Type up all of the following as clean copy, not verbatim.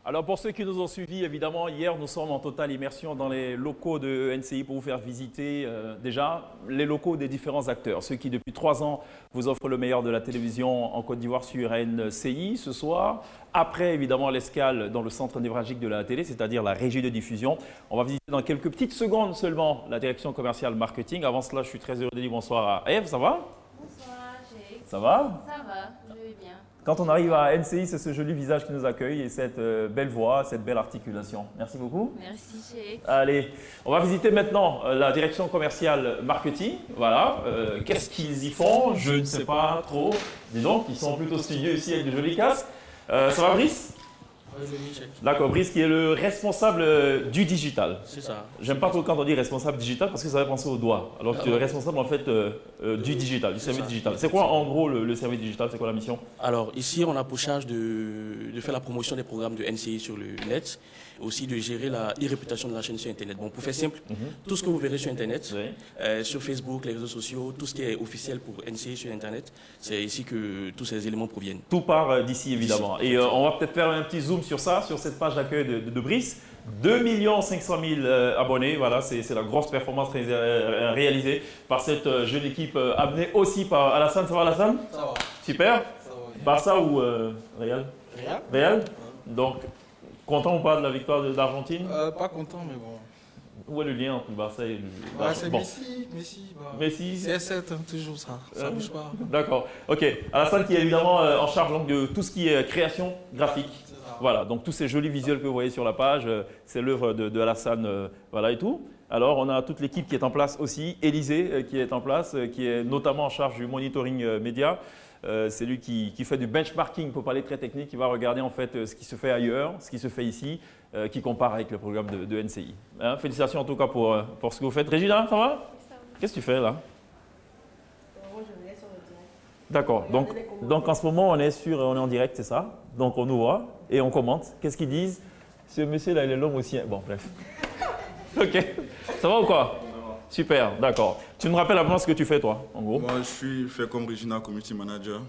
Alors pour ceux qui nous ont suivis, évidemment, hier nous sommes en totale immersion dans les locaux de NCI pour vous faire visiter déjà les locaux des différents acteurs. Ceux qui depuis 3 ans vous offrent le meilleur de la télévision en Côte d'Ivoire sur NCI ce soir. Après évidemment l'escale dans le centre névralgique de la télé, c'est-à-dire la régie de diffusion. On va visiter dans quelques petites secondes seulement la direction commerciale marketing. Avant cela, je suis très heureux de dire bonsoir à Eve, ça va? Bonsoir, Jake. Ça va? Ça va, je vais bien. Quand on arrive à NCI, c'est ce joli visage qui nous accueille et cette belle voix, cette belle articulation. Merci beaucoup. Merci, Jake. Allez, on va visiter maintenant la direction commerciale marketing. Voilà, qu'est-ce qu'ils y font? Je ne sais pas trop. Dis donc, ils sont plutôt studieux ici avec de jolis casques. Ça va, Brice? D'accord, Brice qui est le responsable du digital. C'est ça. J'aime pas trop quand on dit responsable digital parce que ça va penser au doigt. Alors que tu es responsable en fait du digital, du service digital. C'est quoi en gros le service digital? C'est quoi la mission? Alors ici, on a pour charge de faire la promotion des programmes de NCI sur le net, aussi de gérer la e-réputation de la chaîne sur Internet. Bon, pour faire simple, tout ce que vous verrez sur Internet, sur Facebook, les réseaux sociaux, tout ce qui est officiel pour NCI sur Internet, c'est ici que tous ces éléments proviennent. Tout part d'ici évidemment. Et on va peut-être faire un petit zoom sur ça, sur cette page d'accueil de Brice. 2 500 000 abonnés, voilà, c'est la grosse performance réalisée par cette jeune équipe amenée aussi par Alassane. Ça va Alassane? Ça va. Super. Ça va. Barça ou Real? Real. Real. Donc, content ou pas de la victoire d'Argentine? Pas content, mais bon. Où est le lien entre le Barça et le Ouais, c'est bon. Messi. Bah, Messi. CR7, hein, toujours ça. Ça bouge pas. D'accord. Ok. Alassane qui est évidemment en charge donc, de tout ce qui est création graphique. C'est ça. Voilà, donc tous ces jolis visuels que vous voyez sur la page, c'est l'œuvre de Alassane, voilà et tout. Alors on a toute l'équipe qui est en place aussi, Élisée qui est en place, qui est notamment en charge du monitoring média. C'est lui qui fait du benchmarking pour parler très technique, qui va regarder en fait ce qui se fait ailleurs, ce qui se fait ici, qui compare avec le programme de NCI. Hein, félicitations en tout cas pour ce que vous faites. Régina, ça va? Qu'est-ce que tu fais là? D'accord, donc en ce moment on est en direct, c'est ça? Donc on nous voit et on commente. Qu'est-ce qu'ils disent? Ce monsieur là il est l'homme aussi. Bon bref. Ok, ça va ou quoi? Super, d'accord. Tu me rappelles avant ce que tu fais toi, en gros? Moi, je fais comme Regina, community manager.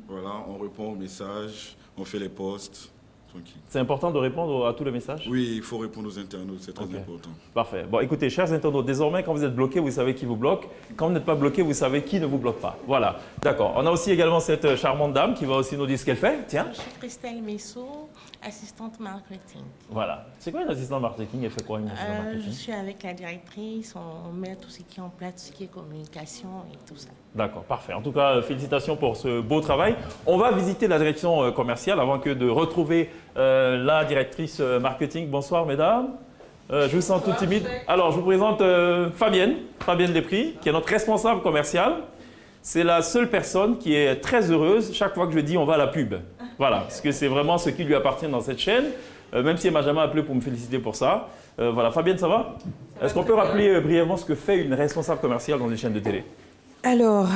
Voilà, on répond aux messages, on fait les posts. Tranquille. C'est important de répondre à tous les messages? Oui, il faut répondre aux internautes, c'est très important. Parfait. Bon, écoutez, chers internautes, désormais, quand vous êtes bloqué, vous savez qui vous bloque. Quand vous n'êtes pas bloqué, vous savez qui ne vous bloque pas. Voilà, d'accord. On a aussi également cette charmante dame qui va aussi nous dire ce qu'elle fait. Tiens. Je suis Christelle Messot, assistante marketing. Voilà. C'est quoi une assistante marketing? Elle fait quoi une assistante Je marketing? suis avec la directrice, on met tout ce qui est en place, tout ce qui est communication et tout ça. D'accord, parfait. En tout cas, félicitations pour ce beau travail. On va visiter la direction commerciale avant que de retrouver la directrice marketing. Bonsoir, mesdames. Je vous sens tout timide. Alors, je vous présente Fabienne Despris, qui est notre responsable commercial. C'est la seule personne qui est très heureuse chaque fois que je dis on va à la pub. Voilà, parce que c'est vraiment ce qui lui appartient dans cette chaîne, même si elle ne m'a jamais appelé pour me féliciter pour ça. Voilà, Fabienne, ça va? Est-ce qu'on peut rappeler brièvement ce que fait une responsable commerciale dans une chaîne de télé? Alors,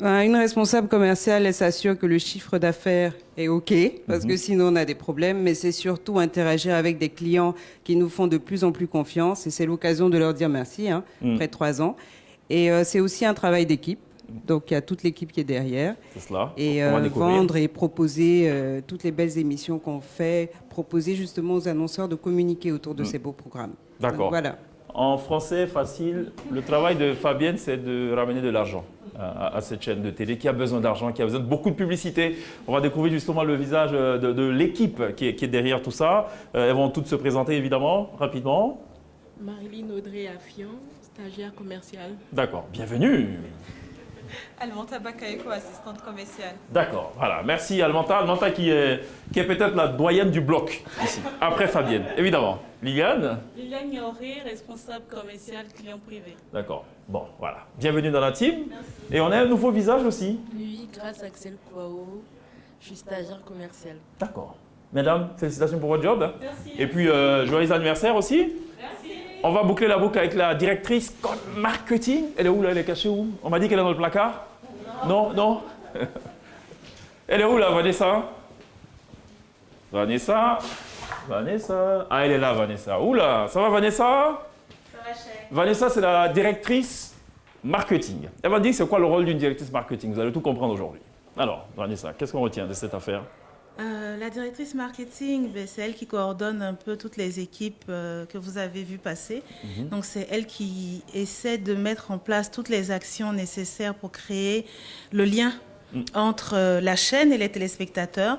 une responsable commerciale, elle s'assure que le chiffre d'affaires est OK, parce que sinon on a des problèmes, mais c'est surtout interagir avec des clients qui nous font de plus en plus confiance, et c'est l'occasion de leur dire merci, après 3 ans. Et c'est aussi un travail d'équipe, donc il y a toute l'équipe qui est derrière. C'est cela. Et vendre et proposer toutes les belles émissions qu'on fait, proposer justement aux annonceurs de communiquer autour de ces beaux programmes. D'accord. Voilà. En français facile, le travail de Fabienne, c'est de ramener de l'argent à cette chaîne de télé qui a besoin d'argent, qui a besoin de beaucoup de publicité. On va découvrir justement le visage de l'équipe qui est derrière tout ça. Elles vont toutes se présenter évidemment, rapidement. Marilyn Audrey Affion, stagiaire commerciale. D'accord, bienvenue. Almanta Bakayoko, assistante commerciale. D'accord, voilà. Merci Almanta. Almanta qui est peut-être la doyenne du bloc ici, après Fabienne, évidemment. Liliane? Liliane Yoré, responsable commercial client privé. D'accord, bon, voilà. Bienvenue dans la team. Merci. Et on a un nouveau visage aussi. Oui, grâce à Axel Kouao, je suis stagiaire commercial. D'accord. Mesdames, félicitations pour votre job. Merci. Et puis, joyeux anniversaire aussi. Merci. On va boucler la boucle avec la directrice marketing. Elle est où là? Elle est cachée où? On m'a dit qu'elle est dans le placard. Non. Elle est où là, Vanessa? Vanessa. Ah, elle est là, Vanessa. Oula, ça va, Vanessa? Ça va, chef. Vanessa, c'est la directrice marketing. Elle va dire c'est quoi le rôle d'une directrice marketing. Vous allez tout comprendre aujourd'hui. Alors, Vanessa, qu'est-ce qu'on retient de cette affaire? La directrice marketing, c'est elle qui coordonne un peu toutes les équipes que vous avez vues passer. Donc c'est elle qui essaie de mettre en place toutes les actions nécessaires pour créer le lien entre la chaîne et les téléspectateurs,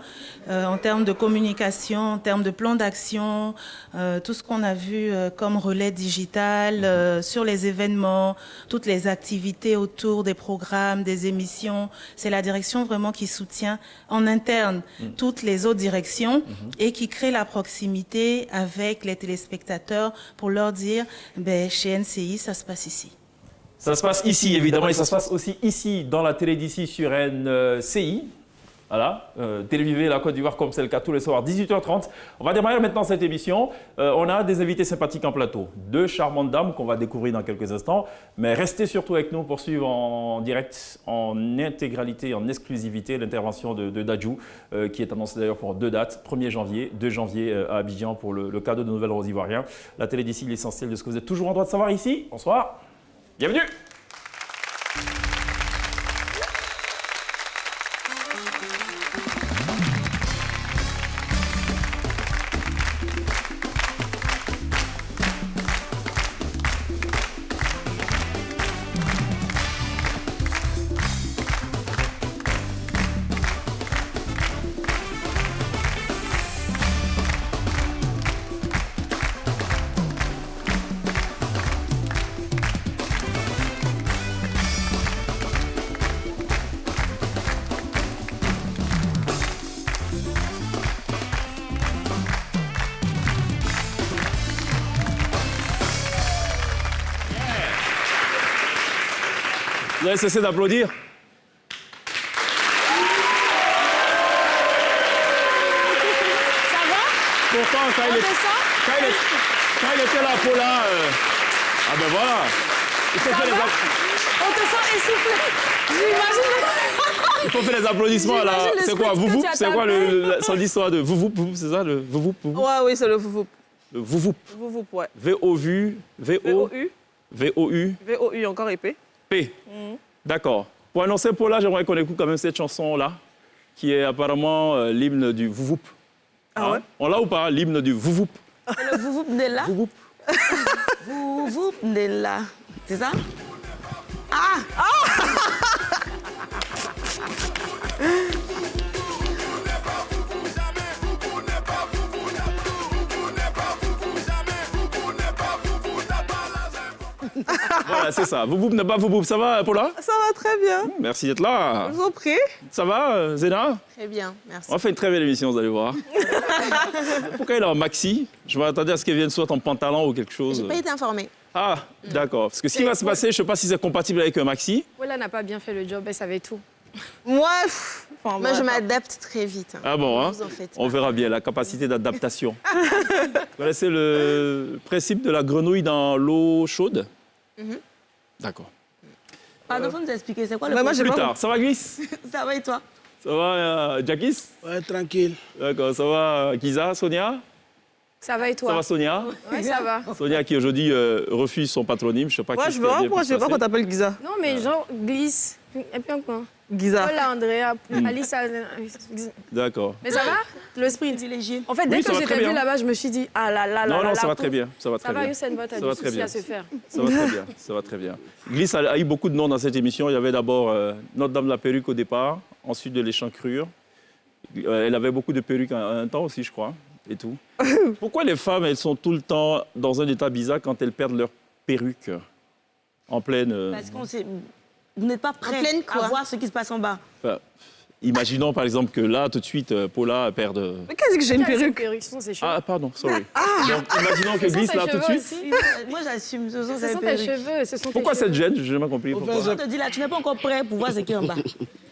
en termes de communication, en termes de plan d'action, tout ce qu'on a vu comme relais digital, sur les événements, toutes les activités autour des programmes, des émissions. C'est la direction vraiment qui soutient en interne toutes les autres directions et qui crée la proximité avec les téléspectateurs pour leur dire, chez NCI, ça se passe ici. Ça se passe ici, évidemment, et ça se passe aussi ici, dans la télé d'ici sur NCI. Voilà, télévisée la Côte d'Ivoire comme c'est le cas tous les soirs, 18h30. On va démarrer maintenant cette émission. On a des invités sympathiques en plateau. 2 charmantes dames qu'on va découvrir dans quelques instants. Mais restez surtout avec nous pour suivre en direct, en intégralité, en exclusivité, l'intervention de Dadju, qui est annoncée d'ailleurs pour 2 dates, 1er janvier, 2 janvier à Abidjan pour le cadeau de Nouvelle Rose Ivoirien. La télé d'ici, l'essentiel de ce que vous êtes toujours en droit de savoir ici. Bonsoir. Bienvenue. Vous avez cessé d'applaudir? Ça va? Pourtant, quand il était là, Paula... Ah ben voilà. Il faut faire les On te sent essoufflé. J'imagine. Il faut faire les applaudissements là. C'est quoi, vous? C'est quoi son histoire de vous? C'est ça, le vous? Ouais, oui, c'est le vous. Le vous. Vous, ouais. V-O-U. V-O-U. V-O-U. V-O-U, encore épée. P. D'accord. Pour annoncer Paula, j'aimerais qu'on écoute quand même cette chanson-là, qui est apparemment l'hymne du Vouvoup. Ah ouais? On l'a ou pas, l'hymne du Vouvoup? Le Vouvoup de là? Vouvoup. Vouvoup de là. C'est ça? Ah! Voilà, c'est ça. Vouvoup n'est pas Vouvoup. Ça va, Paula? Ça va très bien. Merci d'être là. Je vous en prie. Ça va, Zéna? Très bien, merci. On fait une très belle émission, vous allez voir. Pourquoi il est en maxi? Je m'attendais à ce qu'elle vienne soit en pantalon ou quelque chose. J'ai pas été informée. Ah, d'accord. Parce que ce qui va se passer, je ne sais pas si c'est compatible avec un maxi. Voilà, n'a pas bien fait le job, elle savait tout. Moi, Moi, je m'adapte très vite. Ah bon, hein? Vous en faites On verra bien la capacité d'adaptation. Vous connaissez le principe de la grenouille dans l'eau chaude? D'accord. Pardon, faut nous expliquer, c'est quoi le Plus tard. Ça va, Glisse? Ça va et toi? Ça va, Jackis? Ouais, tranquille. D'accord. Ça va, Giza, Sonia? Ça va et toi? Ça va, Sonia? Oui, ça va. Sonia qui aujourd'hui refuse son patronyme. Je sais pas Moi, je veux pas qu'on t'appelle Giza. Non, mais genre, glisse. Et puis quoi? Giza. Hola, Andrea. Alice. D'accord. Mais ça va? Le sprint. En fait, dès Oui, ça que va je très t'ai vu bien. là-bas, je me suis dit, ah là là là. Non, là, non, ça là, va très bien. Ça va très Ça va, bien. Youssef, t'as Ça du va très souci bien. à se faire. Ça va très bien. Ça va très bien. Glisse a eu beaucoup de noms dans cette émission. Il y avait d'abord Notre-Dame de la Perruque au départ, ensuite de l'échancrure. Elle avait beaucoup de perruques un temps aussi, je crois, et tout. Pourquoi les femmes, elles sont tout le temps dans un état bizarre quand elles perdent leur perruque en pleine... Parce qu'on sait... Vous n'êtes pas prêts pleine à quoi? voir ce qui se passe en bas. Enfin, imaginons par exemple que là, tout de suite, Paula perd... Mais qu'est-ce que j'ai une Perruque. perruque? Ce sont ses cheveux. Ah, pardon, sorry. Donc, imaginons que Ce sont Glisse, ses là, tout de cheveux suite... aussi. Moi, j'assume, ce sont Ce ses sont tes perruques. cheveux. Ce sont Pourquoi tes cette cheveux. gêne? Je n'ai jamais compris. Pourquoi? Je te dis là, tu n'es pas encore prêt pour voir ce qui est en bas.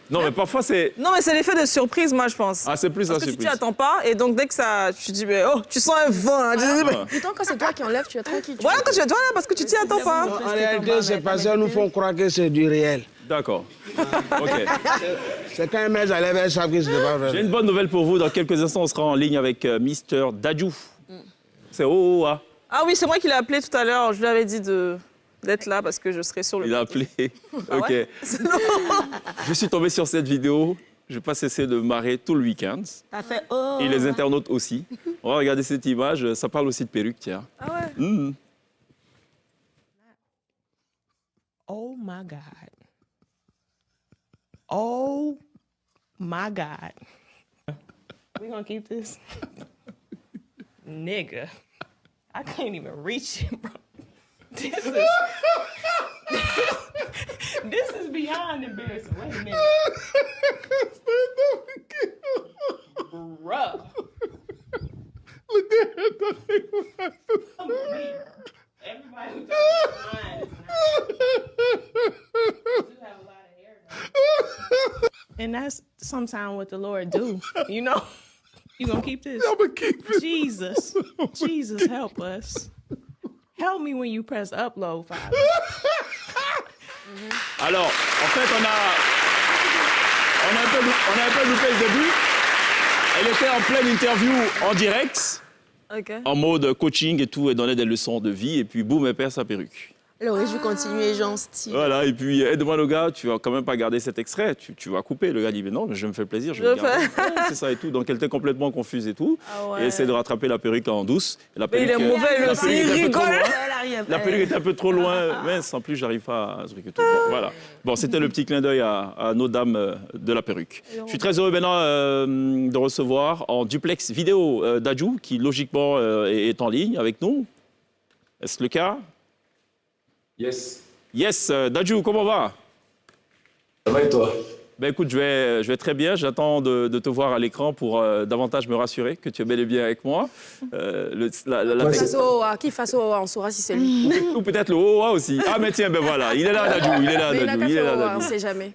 Non, mais parfois, c'est... Non, mais c'est l'effet de surprise, moi, je pense. Ah, c'est plus Parce la que tu t'y surprise. attends pas, et donc dès que ça... Tu dis, mais oh, tu sens un vent. Hein, tu dis, mais... Pourtant, quand c'est toi qui enlèves, tu es tranquille. Voilà, quand tu es toi, là, parce que tu t'y attends pas. En réalité, c'est parce qu'ils nous font croire que c'est du réel. D'accord. OK. C'est quand même à lèvres, elles savent que c'est pas vrai. J'ai une bonne nouvelle pour vous. Dans quelques instants, on sera en ligne avec Mister Dadju. C'est OOA. Ah oui, c'est moi qui l'ai appelé tout à l'heure. Je lui avais dit d'être là parce que je serai sur le... Il a appelé. Ah OK. ouais Je suis tombé sur cette vidéo Je n'ai pas cessé de me marrer tout le week-end. T'as fait oh. Et les internautes aussi. On va regarder cette image. Ça parle aussi de perruque, tiens. Ah ouais. Oh my God. Oh my God. We gonna keep this? Nigga. I can't even reach it, bro. This is beyond embarrassing. Wait a minute. Bruh. Look at that. Everybody who talks mine is not. You have a lot of hair though. And that's sometimes what the Lord do, you know? You gonna keep this? I'm gonna keep it. Jesus. Jesus, help us. Help me when you press upload, Father. Alors, en fait, on a un peu loupé le début. Elle était en pleine interview en direct, en mode coaching et tout, et donnait des leçons de vie, et puis boum, elle perd sa perruque. Elle aurait dû continuer, genre style. Voilà, et puis elle demande au gars, tu vas quand même pas garder cet extrait, tu vas couper. Le gars dit, mais non, mais je me fais plaisir, je vais le garder. Ouais, c'est ça et tout. Donc elle était complètement confuse et tout. Ah ouais. Et essaie de rattraper la perruque en douce. Et la perruque, il est mauvais, la le aussi, perruque il était un peu trop rigole. loin. La perruque était un peu trop loin, mais sans plus, j'arrive pas à ce truc et tout. Bon, voilà. Bon, c'était le petit clin d'œil à nos dames de la perruque. Je suis très heureux maintenant de recevoir en duplex vidéo Dadju, qui logiquement est en ligne avec nous. Est-ce le cas? Yes. Yes, Dadju, comment va? Ça va et toi? Ben écoute, je vais très bien. J'attends de te voir à l'écran pour davantage me rassurer que tu es bel et bien avec moi. Qui fasse OA, on saura si c'est lui. Ou peut-être le OA aussi. Ah mais tiens, ben voilà, il est là, Dadju, il est là, Mais Dadju, il est là, on Dadju. ne sait jamais.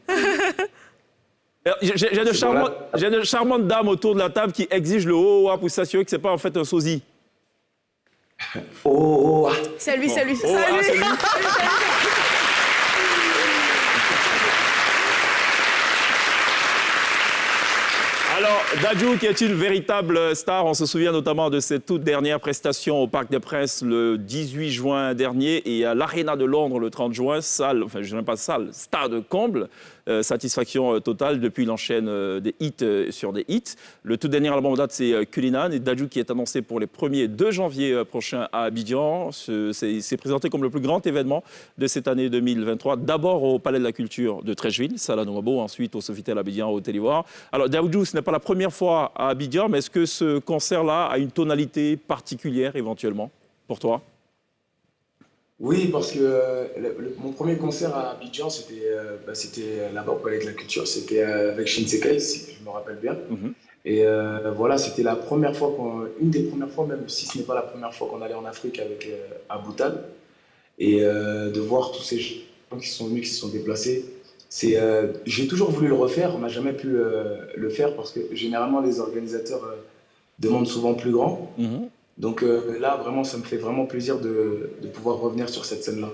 J'ai de charmantes dames autour de la table qui exigent le OA pour s'assurer que c'est pas en fait un sosie. OA. C'est lui, c'est lui. OA, c'est lui. Alors, Dadju, qui est une véritable star, on se souvient notamment de cette toute dernière prestation au Parc des Princes le 18 juin dernier et à l'Arena de Londres le 30 juin, salle, enfin je n'aime pas salle, stade comble, satisfaction totale. Depuis, il enchaîne des hits sur des hits. Le tout dernier album en date, c'est Cullinan, et Dadju qui est annoncé pour les 1er 2 janvier prochains à Abidjan. C'est présenté comme le plus grand événement de cette année 2023. D'abord au Palais de la Culture de Treichville, Salah Nouabo, ensuite au Sofitel Abidjan, au Côte d'Ivoire. Alors Dadju, ce n'est pas la première fois à Abidjan, mais est-ce que ce concert-là a une tonalité particulière éventuellement pour toi? Oui, parce que mon premier concert à Abidjan, c'était là-bas au Palais de la Culture. C'était avec Shinsekai, si je me rappelle bien. Et voilà, c'était la première fois, une des premières fois, même si ce n'est pas la première fois qu'on allait en Afrique avec Aboutal. Et de voir tous ces gens qui sont venus, qui se sont déplacés. J'ai toujours voulu le refaire, on n'a jamais pu le faire parce que généralement les organisateurs demandent souvent plus grand. Donc là, vraiment, ça me fait vraiment plaisir de pouvoir revenir sur cette scène-là.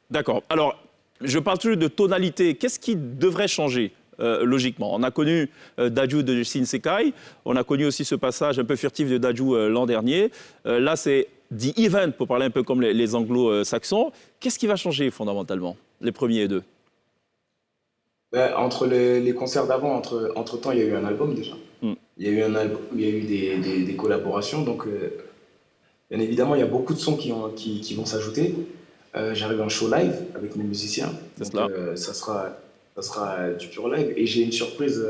D'accord. Alors, je parle toujours de tonalité. Qu'est-ce qui devrait changer logiquement? On a connu Dadju de Shinsekai, on a connu aussi ce passage un peu furtif de Dadju l'an dernier. Là, c'est The Event, pour parler un peu comme les anglo-saxons. Qu'est-ce qui va changer fondamentalement, les premiers et deux? Entre les concerts d'avant, entre-temps, il y a eu un album déjà. Il y a eu un album, il y a eu des collaborations. Donc, bien évidemment, il y a beaucoup de sons qui vont s'ajouter. J'arrive en show live avec mes musiciens. Donc, ça sera du pur live. Et j'ai une surprise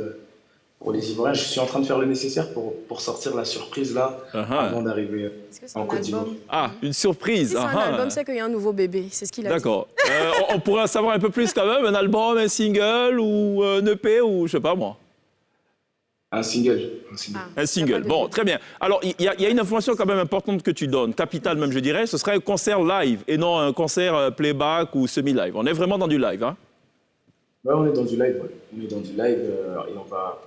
pour les Ivoiriens. Je suis en train de faire le nécessaire pour sortir la surprise là, avant d'arriver en Côte d'Ivoire. Ah, une surprise. Si c'est un album, c'est qu'il y a un nouveau bébé. C'est ce qu'il a dit. D'accord. On pourrait en savoir un peu plus quand même. Un album, un single ou un EP ou je sais pas moi. Un single. Un single. Bon, très bien. Alors, il y a une information quand même importante que tu donnes, capitale même, je dirais. Ce serait un concert live et non un concert playback ou semi-live. On est vraiment dans du live, hein? Ouais, on est dans du live. Ouais. On est dans du live et on va.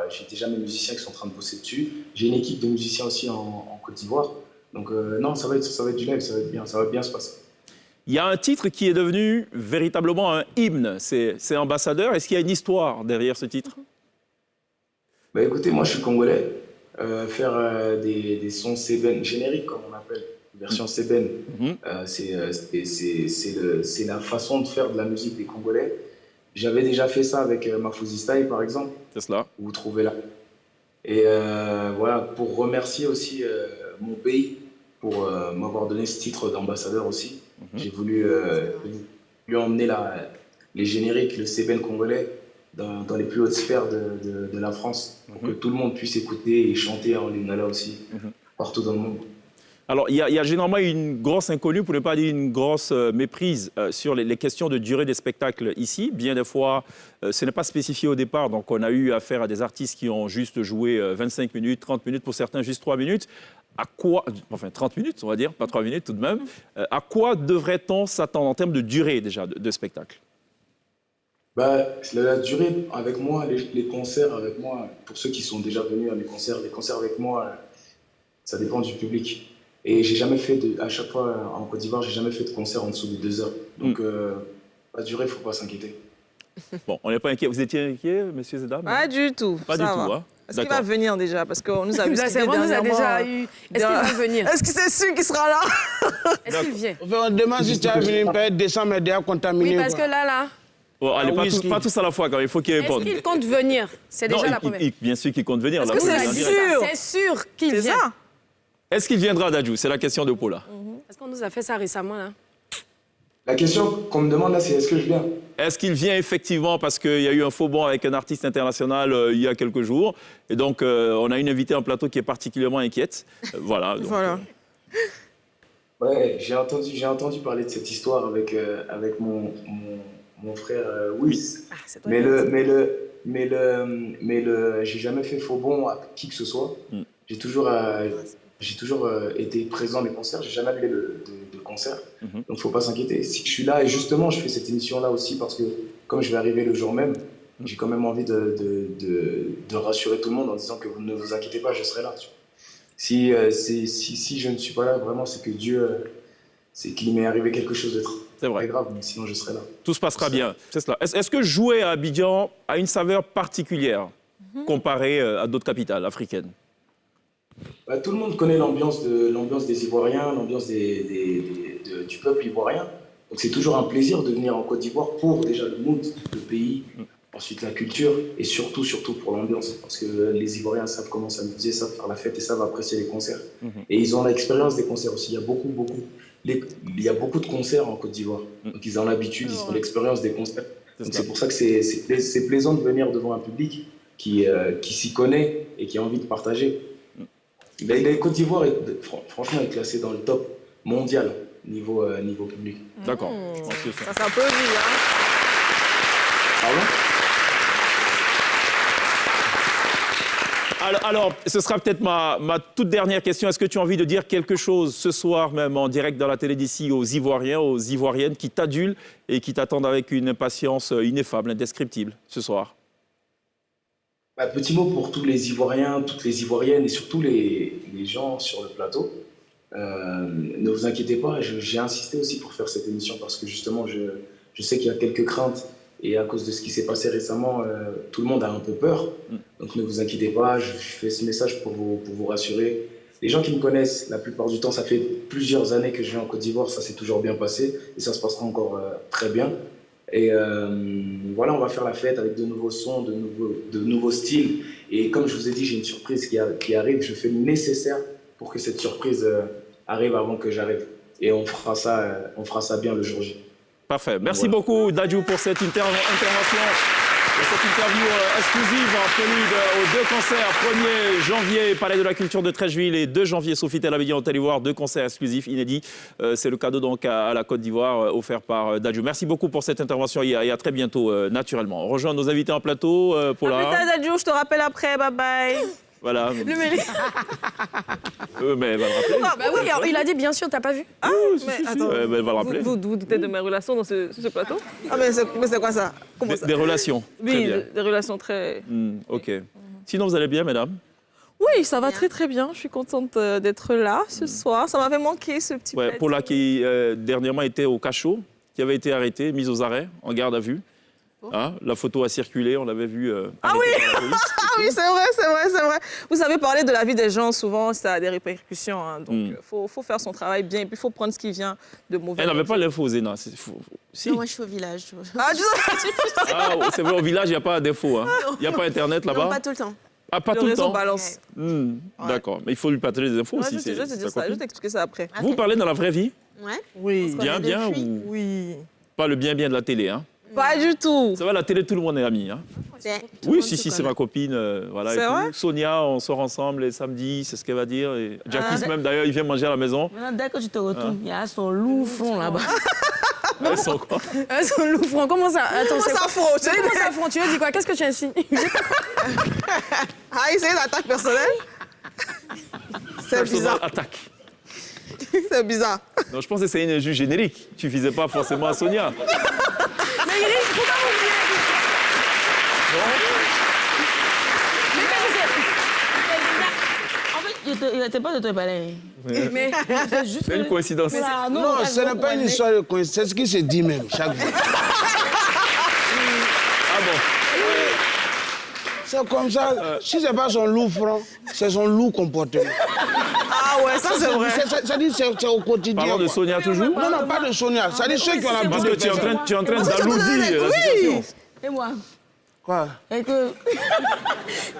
J'ai déjà mes musiciens qui sont en train de bosser dessus. J'ai une équipe de musiciens aussi en Côte d'Ivoire. Donc non, ça va être du live, ça va bien se passer. Il y a un titre qui est devenu véritablement un hymne. C'est Ambassadeur. Est-ce qu'il y a une histoire derrière ce titre? Écoutez, moi je suis congolais. Faire des sons sébènes génériques, comme on appelle, version sébène, c'est la façon de faire de la musique des Congolais. J'avais déjà fait ça avec Mafouzi Style, par exemple. C'est cela. Vous trouvez là. Et voilà, pour remercier aussi mon pays pour m'avoir donné ce titre d'ambassadeur aussi. J'ai voulu lui emmener les génériques, le CBN congolais, dans les plus hautes sphères de la France, pour que tout le monde puisse écouter et chanter en Lingala aussi, partout dans le monde. Alors, il y a généralement une grosse inconnue, pour ne pas dire une grosse méprise sur les questions de durée des spectacles ici. Bien des fois, ce n'est pas spécifié au départ. Donc, on a eu affaire à des artistes qui ont juste joué 25 minutes, 30 minutes, pour certains, juste 3 minutes. À quoi, enfin 30 minutes, on va dire, pas 3 minutes tout de même. À quoi devrait-on s'attendre en termes de durée déjà de spectacle? Bah, la durée avec moi, les concerts avec moi, pour ceux qui sont déjà venus à mes concerts, les concerts avec moi, ça dépend du public. Et j'ai jamais fait à chaque fois en Côte d'Ivoire, j'ai jamais fait de concert en dessous de 2 heures. Donc la durée, il ne faut pas s'inquiéter. Bon, on n'est pas inquiet. Vous étiez inquiet, messieurs et dames? Pas du tout. Pas du tout, hein. Est-ce qu'il va venir déjà? Parce qu'on nous a vu C'est vrai, on nous a déjà eu. Est-ce qu'il va venir? Est-ce que c'est sûr qu'il sera là? Est-ce qu'il vient? On demande si tu as venu me descendre, mais déjà contaminé. Oui, parce que là. Bon, allez, pas tous à la fois, quand même. Il faut qu'il réponde. Est-ce qu'il compte venir? C'est déjà la première. Bien sûr qu'il compte venir. Est-ce que c'est sûr? C'est sûr qu'il vient. Est-ce qu'il viendra, Dadju? C'est la question de Paula. Est-ce qu'on nous a fait ça récemment, là? La question qu'on me demande là, c'est est-ce que je viens? Est-ce qu'il vient effectivement parce qu'il y a eu un faux bond avec un artiste international il y a quelques jours? Et donc, on a une invitée en plateau qui est particulièrement inquiète. Voilà. Donc, Ouais, j'ai entendu parler de cette histoire avec mon frère Wiz. J'ai jamais fait faux bond à qui que ce soit. J'ai toujours été présent à mes concerts, j'ai jamais annulé de concert, donc il ne faut pas s'inquiéter. Si je suis là, et justement, je fais cette émission-là aussi parce que, comme je vais arriver le jour même, j'ai quand même envie de rassurer tout le monde en disant que vous ne vous inquiétez pas, je serai là. Si je ne suis pas là, vraiment, c'est que Dieu, c'est qu'il m'est arrivé quelque chose de très grave, mais sinon je serai là. Tout se passera bien, c'est cela. Est-ce que jouer à Abidjan a une saveur particulière comparée à d'autres capitales africaines? Bah, tout le monde connaît l'ambiance des Ivoiriens, l'ambiance du peuple ivoirien. Donc c'est toujours un plaisir de venir en Côte d'Ivoire pour déjà le mood, le pays, ensuite la culture et surtout pour l'ambiance. Parce que les Ivoiriens savent comment s'amuser, savent faire la fête et savent apprécier les concerts. Et ils ont l'expérience des concerts aussi. Il y a beaucoup de concerts en Côte d'Ivoire. Donc ils ont l'habitude, ils ont l'expérience des concerts. Donc c'est pour ça que c'est plaisant de venir devant un public qui s'y connaît et qui a envie de partager. La Côte d'Ivoire, franchement, est classée dans le top mondial niveau public. D'accord. Je pense que ça s'applaudit, hein. Alors, ce sera peut-être ma toute dernière question. Est-ce que tu as envie de dire quelque chose ce soir même en direct dans la télé d'ici aux Ivoiriens, aux Ivoiriennes qui t'adulent et qui t'attendent avec une impatience ineffable, indescriptible ce soir? Petit mot pour tous les Ivoiriens, toutes les Ivoiriennes et surtout les gens sur le plateau. Ne vous inquiétez pas, j'ai insisté aussi pour faire cette émission parce que justement, je sais qu'il y a quelques craintes et à cause de ce qui s'est passé récemment, tout le monde a un peu peur. Donc ne vous inquiétez pas, je fais ce message pour vous rassurer. Les gens qui me connaissent, la plupart du temps, ça fait plusieurs années que je viens en Côte d'Ivoire, ça s'est toujours bien passé et ça se passera encore très bien. Et voilà, on va faire la fête avec de nouveaux sons, de nouveaux styles. Et comme je vous ai dit, j'ai une surprise qui arrive. Je fais le nécessaire pour que cette surprise arrive avant que j'arrive. Et on fera ça bien le jour J. Parfait. Merci beaucoup, Dadju, pour cette intervention, cette interview exclusive en prélude aux 2 concerts. 1er janvier, Palais de la Culture de Treichville et 2 janvier, Sofitel Abidjan, Côte d'Ivoire. 2 concerts exclusifs, inédits. C'est le cadeau donc à la Côte d'Ivoire offert par Dadju. Merci beaucoup pour cette intervention et à très bientôt, naturellement. On rejoint nos invités en plateau, Paula. À plus tard, Dadju, je te rappelle après, bye bye. Voilà. Le mérite. Mais elle va le rappeler. Bah oui, il a dit bien sûr, t'as pas vu? Ah, mais attends. Elle va le rappeler. Vous doutez de mes relations dans ce plateau? Ah, mais c'est quoi ça? Comment ça? Des relations. Oui, des relations très... Ok. Sinon, vous allez bien, mesdames? Oui, ça va très très bien. Je suis contente d'être là ce soir. Ça m'avait manqué ce petit plateau. Paula qui dernièrement était au cachot, qui avait été arrêtée, mise aux arrêts, en garde à vue. Hein, la photo a circulé, on l'avait vu. Ah oui, ah oui, c'est vrai. Vous savez, parler de la vie des gens, souvent, ça a des répercussions. Hein, donc, il faut faire son travail bien et puis il faut prendre ce qui vient de mauvais. Elle n'avait pas l'info, Zéna. Si. Non, moi, je suis au village. C'est vrai, au village, il n'y a pas d'info. Hein. Il n'y a pas Internet là-bas. Non, pas tout le temps. Ah, pas tout le temps. Balance. D'accord, mais il faut lui partager des infos aussi. Je vais te dire ça, je vais t'expliquer ça après. Vous parlez dans la vraie vie? Ouais. Oui. Bien ou... Oui. Pas le bien de la télé, hein? Pas du tout. Ça va, la télé, tout le monde est ami, hein? Oui, si, c'est ma copine. Voilà, c'est vrai? Sonia, on sort ensemble les samedis, c'est ce qu'elle va dire. Et Jackie, même d'ailleurs, il vient manger à la maison. Maintenant, dès que tu te retournes, il y a son loup front là-bas. Elles sont quoi? Son loup front, comment ça? Attends, Comment ça front? Tu veux dire quoi? Qu'est-ce que tu insinues? Ah, c'est une attaque personnelle? C'est bizarre. Attaque. C'est bizarre. Non, je pense que c'est une injure générique. Tu visais pas forcément à Sonia. Mais Iris, pourquoi vous me En fait, il n'était pas de te parler. Mais c'est juste. C'est une coïncidence. Non, ce n'est pas une histoire de coïncidence. C'est ce qui se dit même chaque jour. Ah bon? C'est comme ça. Si ce n'est pas son loup franc, c'est son loup comportement. Ah ouais, ça c'est vrai. Ça dit c'est au quotidien. Parlons de Sonia toujours? Non, pas de Sonia. Ça dit ceux qui ont la Parce que tu es en train d'alourdir la situation. Et moi? Quoi? Et que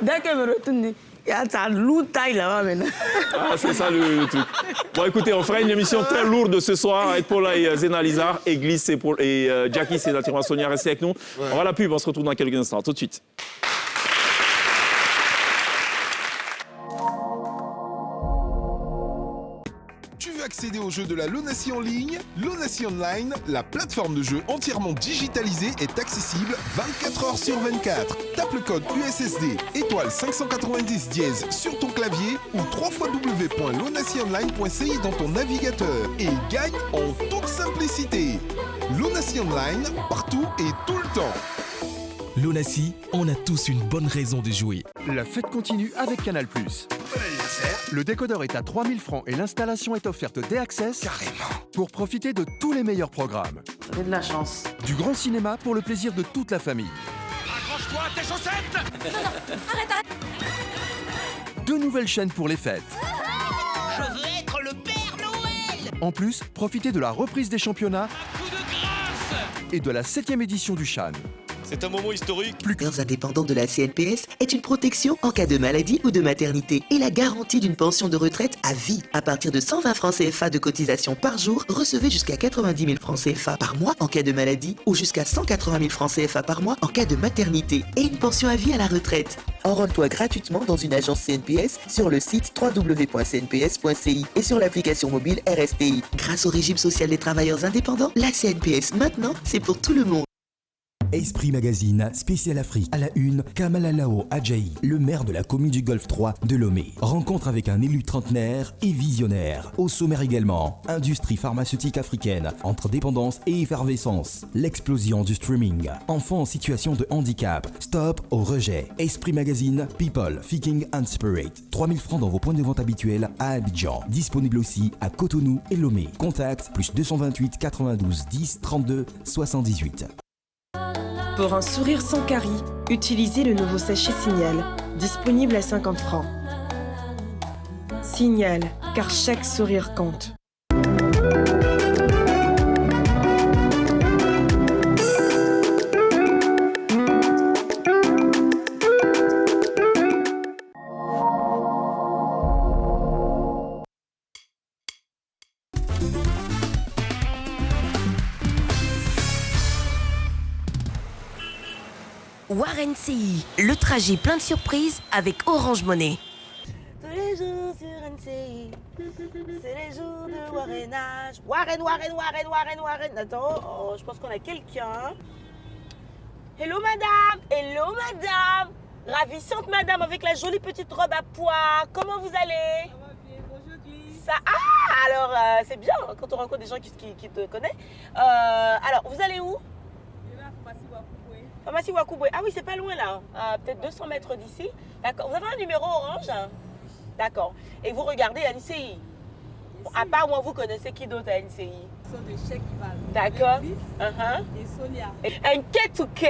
dès qu'elle me retourne, il y a ta loup taille là-bas maintenant. Ah, c'est ça le truc. Bon, écoutez, on fera une émission très lourde ce soir avec Paula et Zéna Lizard, et Gliss et Jackie, c'est naturellement Sonia. Restez avec nous. Ouais. On va à la pub, on se retrouve dans quelques instants. Tout de suite. Tu veux accéder aux jeux de la Lonacy en ligne? Lonacy Online, la plateforme de jeux entièrement digitalisée, est accessible 24 heures sur 24. Tape le code USSD étoile 590 dièse sur ton clavier ou www.lonacyonline.ci dans ton navigateur et gagne en toute simplicité. Lonacy Online, partout et tout le temps. Lonacy, on a tous une bonne raison de jouer. La fête continue avec Canal+. Le décodeur est à 3000 francs et l'installation est offerte dès Access. Carrément. Pour profiter de tous les meilleurs programmes. Vous avez de la chance. Du grand cinéma pour le plaisir de toute la famille. Accroche-toi à tes chaussettes! Arrête. 2 nouvelles chaînes pour les fêtes. Je veux être le Père Noël. En plus, profitez de la reprise des championnats Coup de grâce! et de la 7e édition du Chan. C'est un moment historique. Plus qu'un indépendant de la CNPS est une protection en cas de maladie ou de maternité et la garantie d'une pension de retraite à vie. À partir de 120 francs CFA de cotisation par jour, recevez jusqu'à 90 000 francs CFA par mois en cas de maladie ou jusqu'à 180 000 francs CFA par mois en cas de maternité et une pension à vie à la retraite. Enrôle-toi gratuitement dans une agence CNPS sur le site www.cnps.ci et sur l'application mobile RSTI. Grâce au régime social des travailleurs indépendants, la CNPS maintenant, c'est pour tout le monde. Esprit Magazine, spécial Afrique. À la une, Kamalalao Adjaï, le maire de la commune du Golfe 3 de Lomé. Rencontre avec un élu trentenaire et visionnaire. Au sommaire également, industrie pharmaceutique africaine, entre dépendance et effervescence. L'explosion du streaming. Enfants en situation de handicap. Stop au rejet. Esprit Magazine, People, Thinking and Spirit. 3000 francs dans vos points de vente habituels à Abidjan. Disponible aussi à Cotonou et Lomé. Contact +228 92 10 32 78. Pour un sourire sans carie, utilisez le nouveau sachet Signal, disponible à 50 francs. Signal, car chaque sourire compte. Warren CI, le trajet plein de surprises avec Orange Money. Tous les jours sur NCI, c'est les jours de Warrenage. Warren. Attends, je pense qu'on a quelqu'un. Hello madame. Ravissante madame avec la jolie petite robe à pois. Comment vous allez? Ça va bien, bonjour Gliss. Alors c'est bien quand on rencontre des gens qui te connaissent. Alors, vous allez où? Pharmacie Wakouboué. Ah oui, c'est pas loin là, peut-être 200 mètres d'ici. D'accord. Vous avez un numéro orange? D'accord. Et vous regardez NCI. À part moi, vous connaissez qui d'autre à NCI? de chèque qui va. D'accord. Et Sonia. Un K2K.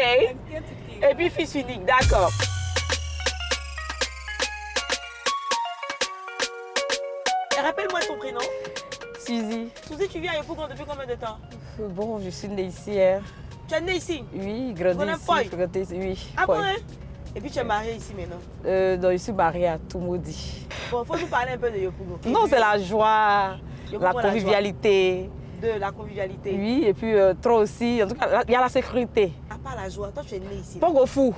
Et puis fils unique, d'accord. Rappelle-moi ton prénom. Suzy. Suzy, tu vis à Yopougon depuis combien de temps? Bon, je suis née ici. Hein. Tu es née ici? Oui, grandi ici, fréquenté ici, oui. Ah bon, hein? Et puis tu es mariée ici maintenant? Donc, je suis mariée à Toumoudi. Bon, faut nous parler un peu de Yopougon. Non, c'est la joie, la convivialité. De la convivialité? Oui, et puis trop aussi. En tout cas, il y a la sécurité. À part la joie, toi tu es née ici. Pas au fou.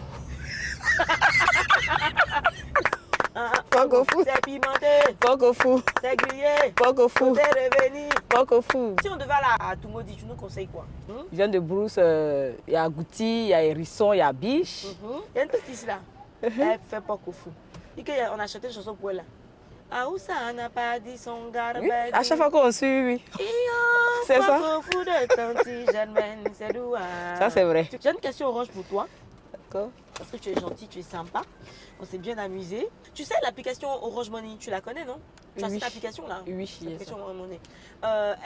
Pas au fou. C'est pimenté. Pas au fou. C'est grillé. Pas au fou. C'est revenu. Pas au fou. Si on devait aller à Toumoudi, tu nous conseilles quoi? Je viens de Brousse, il y a Gouti, il y a Hérisson, il y a Biche. Il y a une petite ici là. Elle fait pas qu'au fou. On a chanté une chanson pour elle là. Ah, où ça n'a pas dit son gars? Oui, à chaque fois qu'on suit, oui. C'est ça. Ça, c'est vrai. J'ai une question orange pour toi. D'accord. Parce que tu es gentil, tu es sympa. On s'est bien amusé. Tu sais, l'application Orange Money, tu la connais, non? Tu as cette application là? Oui, l'application Orange Money.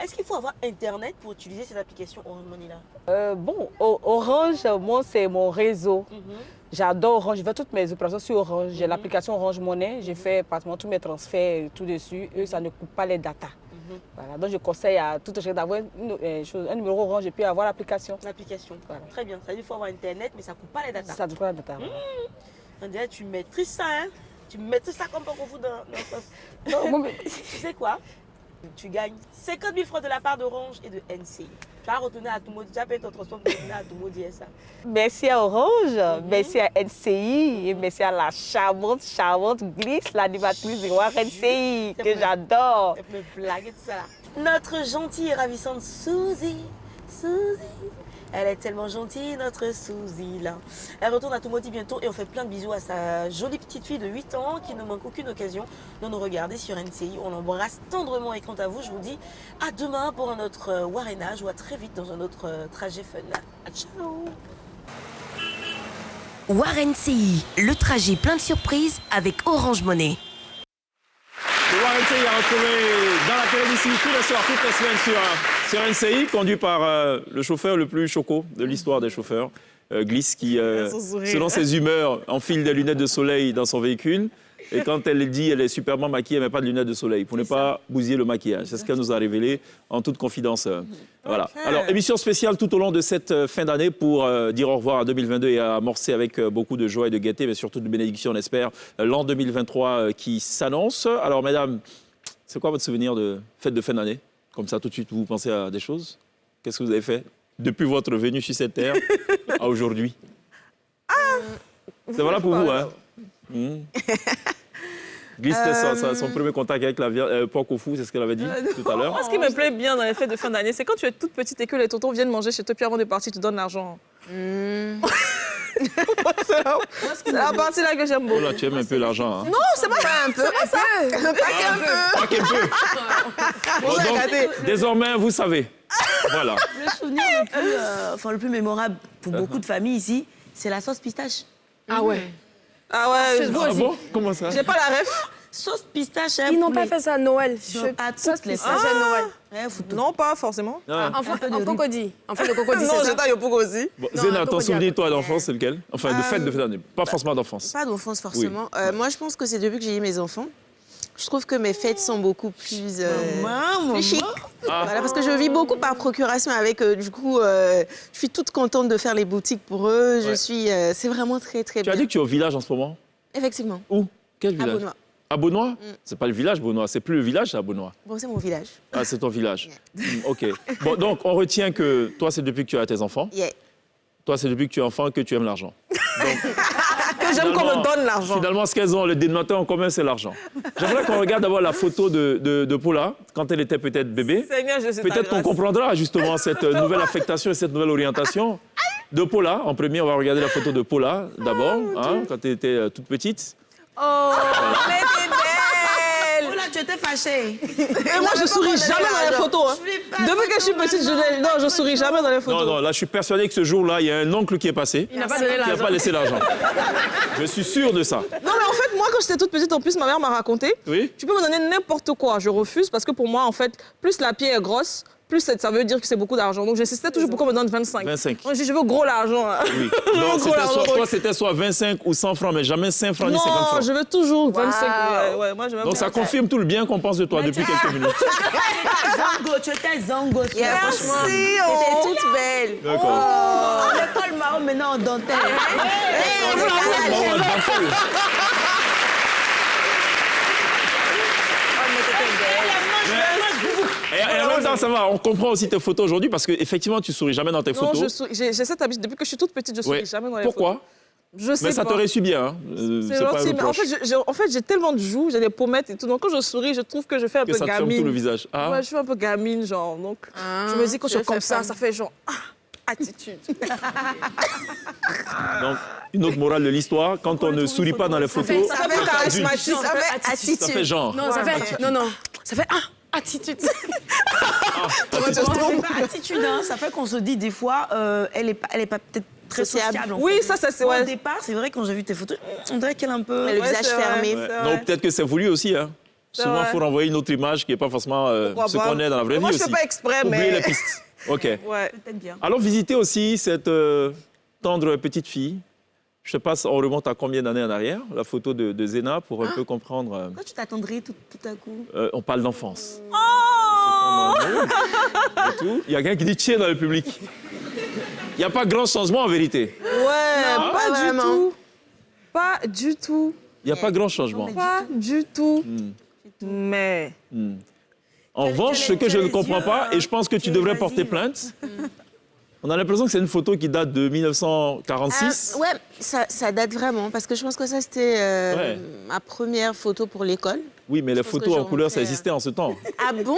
Est-ce qu'il faut avoir Internet pour utiliser cette application Orange Money là? Bon, Orange, moi, c'est mon réseau. J'adore Orange, je fais toutes mes opérations sur Orange. J'ai l'application Orange Money, j'ai fait pratiquement tous mes transferts tout dessus. Eux, ça ne coupe pas les datas. Voilà, donc je conseille à tout le monde d'avoir un numéro Orange et puis avoir l'application. L'application, voilà. Très bien. Ça veut dire qu'il faut avoir Internet, mais ça ne coupe pas les datas. Ça ne coupe pas les datas. On dirait que tu maîtrises ça, hein? Tu maîtrises ça comme pas qu'on fout dans Tu sais quoi? Tu gagnes 50 000 francs de la part d'Orange et de NCI. Tu vas retourner à Toumoudi, tu as payé ton transport pour retourner à Toumoudi et ça. Merci à Orange, merci à NCI et merci à la charmante Glisse, l'animatrice de War NCI, que j'adore. Elle me blaguer tout ça là. Notre gentille et ravissante Suzy. Elle est tellement gentille, notre Suzy là. Elle retourne à Toumoudi bientôt et on fait plein de bisous à sa jolie petite fille de 8 ans qui ne manque aucune occasion de nous regarder sur NCI. On l'embrasse tendrement et quant à vous, je vous dis à demain pour un autre Warénage ou à très vite dans un autre trajet fun. À ciao. War NCI, le trajet plein de surprises avec Orange Money. Le War NCI a retrouvé dans la télévision tous les soirs, toutes les semaines sur NCI, conduit par le chauffeur le plus choco de l'histoire des chauffeurs, Glisse, qui, selon ses humeurs, enfile des lunettes de soleil dans son véhicule. Et quand elle dit elle est superbement maquillée, elle ne met pas de lunettes de soleil pour ne pas bousiller le maquillage. C'est ce qu'elle nous a révélé en toute confidence. Voilà. Alors, émission spéciale tout au long de cette fin d'année pour dire au revoir à 2022 et amorcer avec beaucoup de joie et de gaieté, mais surtout de bénédiction, on espère, l'an 2023 qui s'annonce. Alors, mesdames, c'est quoi votre souvenir de fête de fin d'année? Comme ça, tout de suite, vous pensez à des choses? Qu'est-ce que vous avez fait depuis votre venue sur cette terre à aujourd'hui? C'est voilà pour vous, hein? Glisse, son premier contact avec la porc au fou, c'est ce qu'elle avait dit tout à l'heure. Ce qui me plaît bien dans les fêtes de fin d'année, c'est quand tu es toute petite et que les tontons viennent manger chez toi, puis avant de partir, tu donnes l'argent. C'est la partie là que j'aime beaucoup. Oh là, tu aimes un peu l'argent. Hein? Non, c'est pas un peu. C'est pas ça. Pas qu'un peu. Bon, donc, désormais, vous savez. Voilà. Le souvenir le plus mémorable pour beaucoup de familles ici, c'est la sauce pistache. Ah ouais. Ah ouais, ah bon? Comment ça? J'ai pas la ref. Sauce pistache. Ils n'ont pas fait ça à Noël. À toutes les pistache à Noël. Non, pas forcément. En cocody. En fait, le cocody, c'est ça. Non, j'étais à Yopougon aussi. Bon, Zéna, ton souvenir, toi, d'enfance, c'est lequel? Enfin, de fête de fin d'année. Pas forcément d'enfance. Pas d'enfance, forcément. Oui. Moi, je pense que c'est depuis que j'ai eu mes enfants. Je trouve que mes fêtes sont beaucoup plus chic. Voilà, parce que je vis beaucoup par procuration avec, du coup, je suis toute contente de faire les boutiques pour eux. Je suis, c'est vraiment très, très bien. Tu as dit que tu es au village en ce moment? Effectivement. Où? Quel village? À Beaunois. À Beaunois? C'est pas le village Beaunois, c'est plus le village à Beaunois. Bon, c'est mon village. Ah, c'est ton village. OK. Bon, donc, on retient que toi, c'est depuis que tu as tes enfants. Toi, c'est depuis que tu es enfant que tu aimes l'argent. Que j'aime qu'on me donne l'argent. Finalement, ce qu'elles ont, le dénominateur en commun, c'est l'argent. J'aimerais qu'on regarde d'abord la photo de Paula, quand elle était peut-être bébé. Peut-être qu'on comprendra justement cette nouvelle affectation et cette nouvelle orientation. De Paula, en premier, on va regarder la photo de Paula d'abord, quand elle était toute petite. Oh, mais t'es belle! Oh là, tu étais fâchée. Et moi, je souris jamais dans les photos. Depuis que je suis petite, je souris jamais dans les photos. Non, là, je suis persuadé que ce jour-là, il y a un oncle qui est passé. Il n'a pas donné l'argent. Qui n'a pas laissé l'argent. Je suis sûr de ça. Non, mais en fait, moi, quand j'étais toute petite, en plus, ma mère m'a raconté. Oui. Tu peux me donner n'importe quoi. Je refuse parce que pour moi, en fait, plus la pierre est grosse, plus ça veut dire que c'est beaucoup d'argent. Donc j'insistais toujours pour qu'on me donne 25. 25. Moi, je dis, je veux gros l'argent. Hein. Oui. Je veux Donc, gros l'argent. toi, c'était soit 25 ou 100 francs, mais jamais 5 francs ni 50 francs. Non, je veux toujours 25. Ouais, moi, je veux Donc ça confirme tout le bien qu'on pense de toi depuis quelques minutes. Tu étais Zango. Merci, t'étais toute belle. D'accord. Oh, l'école marron maintenant en dentelle. Et en même temps, ça va, on comprend aussi tes photos aujourd'hui parce qu'effectivement, tu souris jamais dans tes Non, photos. j'ai cette habitude. Depuis que je suis toute petite, je souris jamais dans les photos. Pourquoi? Je sais Mais ça pas. t'aurait su bien. Hein. C'est gentil, mais en fait, j'ai tellement de joues, j'ai des pommettes et tout. Donc, quand je souris, je trouve que je fais un peu ça te gamine. ferme tout le visage. Ah. Ouais, je fais un peu gamine, genre. Donc, je me dis, quand je suis comme ça fait genre... attitude. Donc, une autre morale de l'histoire, quand on ne sourit pas dans les photos, ça fait charismatique, ça fait attitude. ça fait genre. Non, ça fait... Non, ça fait... attitude. Attitude, hein, ça fait qu'on se dit des fois, elle est pas peut-être très sociable. Oui, ça c'est Au départ, c'est vrai, quand j'ai vu tes photos, on dirait qu'elle est un peu... Le visage fermé. Ouais. Donc peut-être que c'est voulu aussi. Hein. Souvent, il faut renvoyer une autre image qui n'est pas forcément ce qu'on est dans la vraie vie moi, aussi. je fais pas exprès, Oublier mais... les pistes. OK. Ouais. Peut-être bien. Alors, visitez aussi cette tendre petite fille. Je ne sais pas, on remonte à combien d'années en arrière, la photo de Zéna, pour un peu comprendre... Pourquoi tu t'attendrais tout à coup? On parle d'enfance. Oh! Il y a quelqu'un qui dit tiens dans le public. Il n'y a pas grand changement en vérité. Ouais, Non, pas du vraiment. tout. Pas du tout. Il n'y a pas grand changement. Pas du tout. Mais... En revanche, ce que je ne comprends pas, et je pense que tu devrais porter plainte, on a l'impression que c'est une photo qui date de 1946. Ouais, ça date vraiment, parce que je pense que ça, c'était ma première photo pour l'école. Oui, mais les photos en couleur, ça existait en ce temps. Ah bon?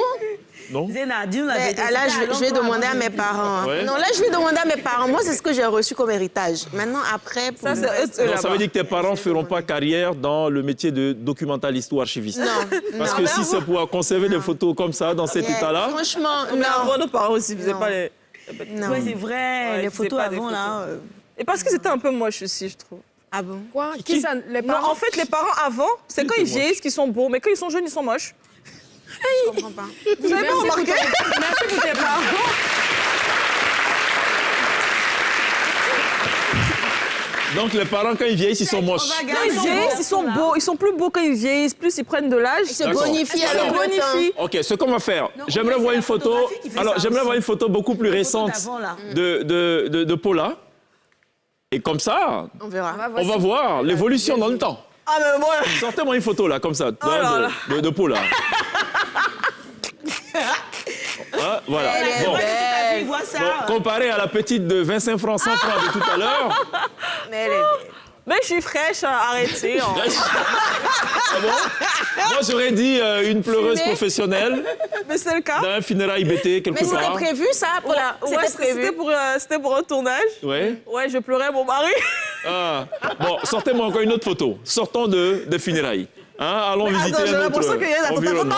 Non? Zéna, dis-nous la Mais, vérité. là, je vais demander à mes parents. Ouais. Non, là, je vais demander à mes parents. Moi, c'est ce que j'ai reçu comme héritage. Maintenant, après... Pour Ça, le reste, c'est Non, ça veut dire que tes parents ne feront pas carrière dans le métier de documentaliste ou archiviste. Non. Parce que si c'est pour conserver des photos comme ça, dans cet état-là... Franchement, Mais avant, nos parents aussi faisaient Non. pas les... non. Ouais, c'est vrai, Ouais, les c'est photos pas des avant, photos. là... Et parce que c'était un peu moche aussi, je trouve. Ah bon? Quoi? Qui ça? Les Non, parents? en fait, les parents avant, c'est quand ils vieillissent qu'ils sont beaux, mais quand ils sont jeunes, ils sont moches. Je comprends pas. Vous avez pas remarqué? Merci pour tes parents. Donc les parents, quand ils vieillissent, ils sont moches. Quand ils vieillissent, ils sont beaux. Ils sont plus beaux quand ils vieillissent, plus ils prennent de l'âge. Ils se bonifient Ils se bonifient. OK, ce qu'on va faire, j'aimerais voir une photo... Alors, j'aimerais voir une photo beaucoup plus récente de Paula. Et comme ça, On verra. on va voir l'évolution dans le temps. Ah, mais moi... Sortez-moi une photo, là, comme ça, de Paula. Ah, voilà. Elle est Bon. belle. Vois ça. Bon, comparé à la petite de 25 francs, 100 francs de tout à l'heure... Mais elle est belle. Mais je suis fraîche, arrêtez. Ah bon? Moi, j'aurais dit une pleureuse professionnelle Mais c'est le cas. dans un funérail BT quelque Mais c'était part. prévu, ça, pour la... Ouais, C'était prévu. c'était pour un tournage. Ouais. Ouais, je pleurais mon mari. Ah. Bon, sortez-moi encore une autre photo. Sortons de funérailles. Hein, allons visiter Attends, j'ai un autre l'impression qu'il y a environnement.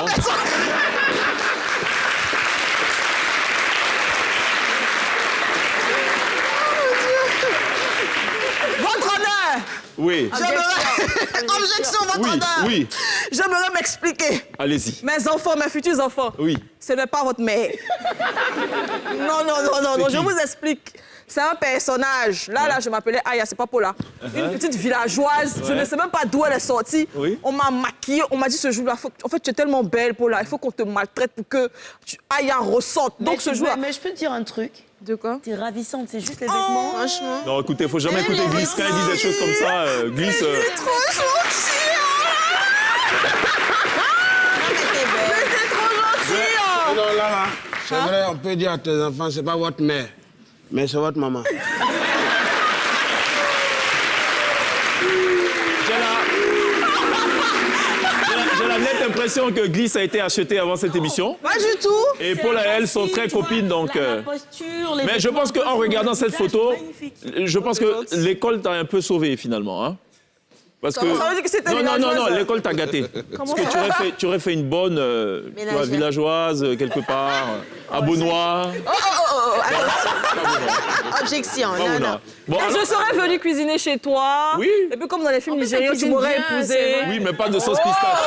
Votre honneur! Oui. Objection, votre Oui, honneur! oui. J'aimerais m'expliquer. Allez-y. Mes enfants, mes futurs enfants, Oui. ce n'est pas votre mère. Non, C'est je qui? vous explique. C'est un personnage. Là, je m'appelais Aya, c'est pas Paula. Une petite villageoise. Je Ouais. ne sais même pas d'où elle est sortie. Oui. On m'a maquillée. On m'a dit ce jour-là, en fait, tu es tellement belle, Paula. Il faut qu'on te maltraite pour que Aya ressorte. Donc ce jour-là. Mais je peux te dire un truc. De quoi? T'es ravissante, c'est juste les vêtements. Franchement. Non, écoutez, faut jamais écouter Glisse. Quand il dit des choses comme ça, Glisse... Trop gentil! T'es trop gentil! Non, là, c'est vrai, on peut dire à tes enfants, c'est pas votre mère, mais c'est votre maman. J'ai la nette impression que Glisse a été acheté avant cette émission. Pas du tout. Et Paul et elle sont très copines, donc... La posture, les Mais je vêtements, pense qu'en regardant cette photo, magnifique. je pense que l'école t'a un peu sauvé finalement. Hein? Parce que... Ça veut dire que c'était non, villageoise. l'école t'a gâté. Parce que tu aurais fait une bonne tu vois, villageoise quelque part, à Beaunois. Objection. Pas Non, Beaunois. non. Bon, Et alors- je serais venue cuisiner chez toi. Oui. Et puis comme dans les films En plus, nigériens, elle tu m'aurais cuisine bien, épousée. c'est vrai. Oui, mais pas de sauce pistache.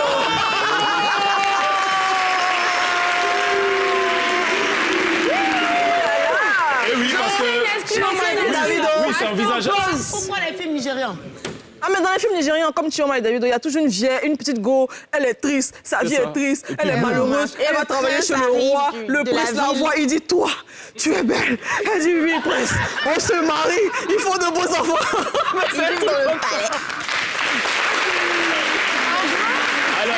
Chioma et Davido. Oui, c'est envisageable. Pourquoi les films nigérians? Ah, mais dans les films nigériens, comme Chioma et Davido, il y a toujours une vieille, une petite go, elle est triste, sa vie est triste, elle est malheureuse, elle va travailler chez le roi, le prince la voit, il dit, toi, tu es belle. Elle dit, oui, prince, on se marie, il faut de beaux enfants. Alors,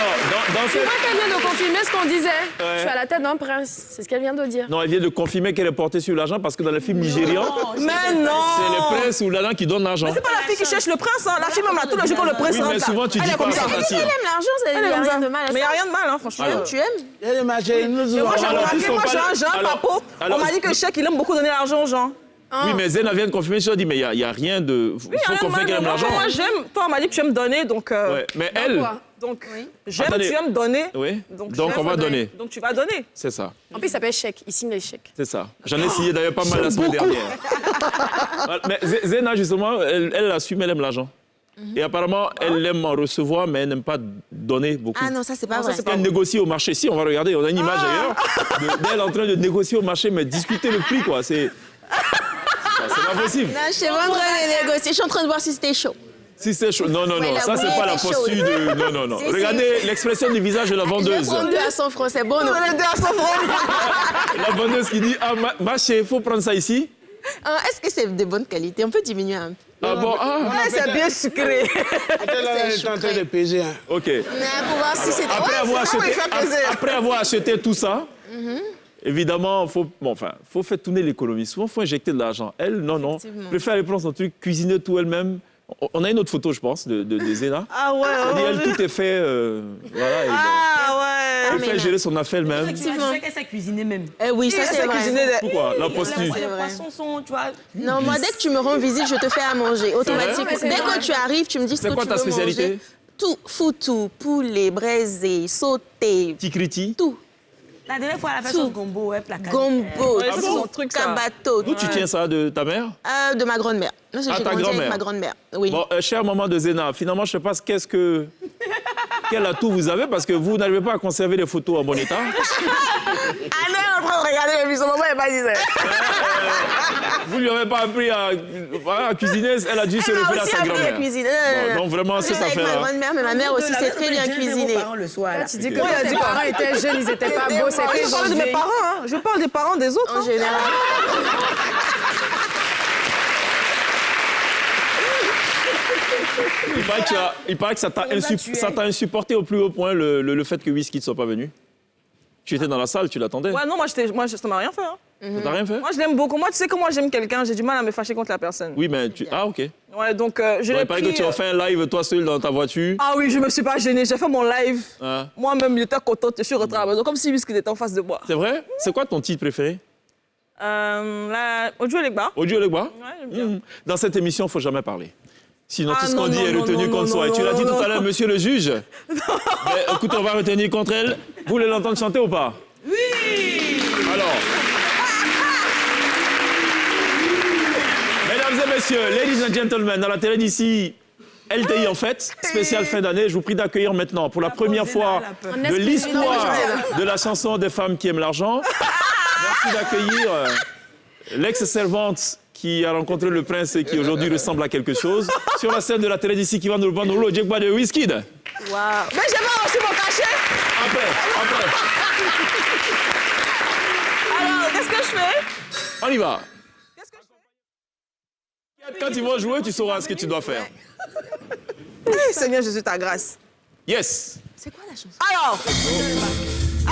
dans Tu vois qu'elle vient de confirmer ce qu'on disait. Ouais. Je suis à la tête d'un prince. C'est ce qu'elle vient de dire. Non, elle vient de confirmer qu'elle est portée sur l'argent parce que dans les films nigérians, Mais non. c'est le prince ou l'agent qui donne l'argent. Mais c'est pas la fille qui cherche le prince, hein. La fille même là, tous les jours quand le prince Oui, mais rentre là, souvent, tu elle dis est pas comme ça, ça. Tati. Elle aime l'argent, il Elle n'y est a comme ça. rien de mal à ça. Mais il n'y a rien de mal, hein, franchement. Alors. Tu aimes? Il y a des marchés, nous Et moi, j'ai Alors, remarqué, puisqu'on moi, parle- j'ai un alors- papo. alors- On m'a dit que Cheikh, il aime beaucoup donner l'argent aux gens. Oui, mais Zena vient de confirmer, je dis, mais il n'y a rien de. Il Oui, faut confirmer qu'elle aime l'argent. Moi, j'aime. Toi, on m'a dit que tu aimes donner, donc. Ouais, mais elle. Donc, j'aime, Attendez. tu aimes donner. Oui. Donc, Donc on va donner. Donc, tu vas donner. C'est ça. En plus, il s'appelle chèque. Il signe les chèques. C'est ça. J'en ai signé d'ailleurs pas mal la semaine dernière. Mais Zena, justement, elle assume, elle aime l'argent. Et apparemment, elle aime en recevoir, mais elle n'aime pas donner beaucoup. Ah non, ça, c'est pas vrai. Elle négocie au marché. Si, on va regarder, on a une image d'ailleurs d'elle en train de négocier au marché, mais discuter le prix, quoi. C'est pas possible. Non, je suis vraiment en train de négocier. Je suis en train de voir si c'était chaud. Si c'est chaud. Non, non, Ouais, non, la ça, c'est bouille pas la était posture chaude. de. Non, non, non. Si, si. Regardez l'expression du visage de la Je vais vendeuse. prendre 2 à 100 francs, c'est bon, non? On est 2 à 100 francs. La vendeuse qui dit ah, ma chérie, il faut prendre ça ici. Ah, est-ce que c'est de bonne qualité? On peut diminuer un peu. Ah bon, ah. Ouais, c'est bien sucré. Peut-être elle est en train de peser. Hein. Ok. Mais pour voir si c'était... Après Ouais, avoir c'est ça, acheté, oui, ça faisait. après avoir acheté tout ça, Mhm. évidemment, faut faire tourner l'économie. Souvent, il faut injecter de l'argent. Elle, non. Effectivement. Préfère aller prendre son truc, cuisiner tout elle-même. On a une autre photo, je pense, de Zena. Ah ouais, Elle dit, elle, tout est fait. Voilà. et bon. Ah ouais. Elle fait gérer son affaire elle-même. Effectivement. qu'elle sait cuisiner même. Eh oui, ça Elle c'est sait vrai. cuisiner des- Pourquoi? La posture. C'est Les vrai. poissons sont, tu vois. Non, moi, dès que tu me rends visite, je te fais à manger, automatiquement. vrai Dès que tu arrives, tu me dis ce C'est que quoi tu ta veux spécialité? manger. Tout, foutou, poulet, braisé, sauté, Tikriti. tout. La dernière fois, elle a fait Tout. son gombo, ouais, placard. Gombo, Ouais, c'est son truc, ça. cabato. D'où tu tiens ça? De ta mère? De ma grand-mère. Moi, Ah, j'ai ta grandi avec grand-mère. ma grand-mère. Oui. Bon, chère maman de Zena, finalement, je ne sais pas quel atout vous avez parce que vous n'arrivez pas à conserver les photos en bon état. Elle est en train de regarder les vies, maman, elle va dire. Vous ne lui avez pas appris à cuisiner, elle a dû se Elle m'a refaire à aussi sa appris à grand-mère. cuisiner. Bon, donc vraiment, c'est J'étais ça avec fait ma grand-mère, mais ma mère aussi sait très bien cuisiner. Le soir, là. Tu dis que Ok. quand tes parents étaient jeunes, ils n'étaient pas beaux, c'était Je parle de mes janvier. parents, hein. Je parle des parents des autres. En hein. général. Il paraît que ça t'a insupporté au plus haut point le fait que Wizkid ne soit pas venu. Tu étais dans la salle, tu l'attendais. Ouais, non, moi, ça m'a rien fait. Hein. Ça t'a rien fait? Moi, je l'aime beaucoup. Moi, tu sais que moi, j'aime quelqu'un, j'ai du mal à me fâcher contre la personne. Oui, mais tu. Ah, ok. Ouais, donc, je Bon, l'ai il paraît pris... que tu as fait un live toi seul dans ta voiture. Ah oui, je me suis pas gênée. J'ai fait mon live. Hein? Moi-même, j'étais contente. Je suis rentrée à la maison, comme si Wizkid était en face de moi. C'est vrai? C'est quoi ton titre préféré? Audio Legba. Audio Legba? Ouais, j'aime bien. Dans cette émission, il ne faut jamais parler. Sinon, Ah, tout ce qu'on non, dit non, est non, retenu non, contre non, soi. Et tu l'as dit non, tout à non. l'heure, monsieur le juge. Mais, écoute, on va retenir contre elle. Vous voulez l'entendre chanter ou pas? Oui! Alors. Mesdames et messieurs, ladies and gentlemen, dans la télé d'ici, LTI en fait, spéciale fin d'année, je vous prie d'accueillir maintenant pour la première fois de l'histoire de la chanson des femmes qui aiment l'argent. Merci d'accueillir l'ex-servante qui a rencontré le prince et qui aujourd'hui ressemble à quelque chose. Sur la scène de la télé d'ici qui va nous vendre le Jekba de Wizkid. Waouh. Mais j'ai pas reçu mon cachet. Après. Alors, qu'est-ce que je fais? On y va. Quand ils vont jouer, tu sauras ce que tu dois faire. Eh, Seigneur Jésus, ta grâce. Yes. C'est quoi la chanson? Alors,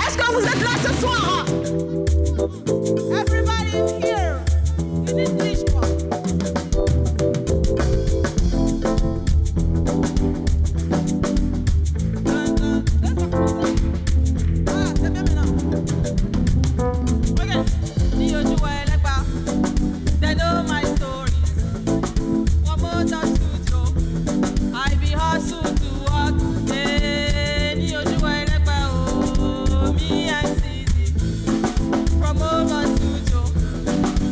est-ce que vous êtes là ce soir? Everybody's here. In English, quoi. They know my stories. One more time studio. I be hustle to work. Yeah, ni ojú ẹlẹ́pẹ̀ o, me and Sisi. From over studio,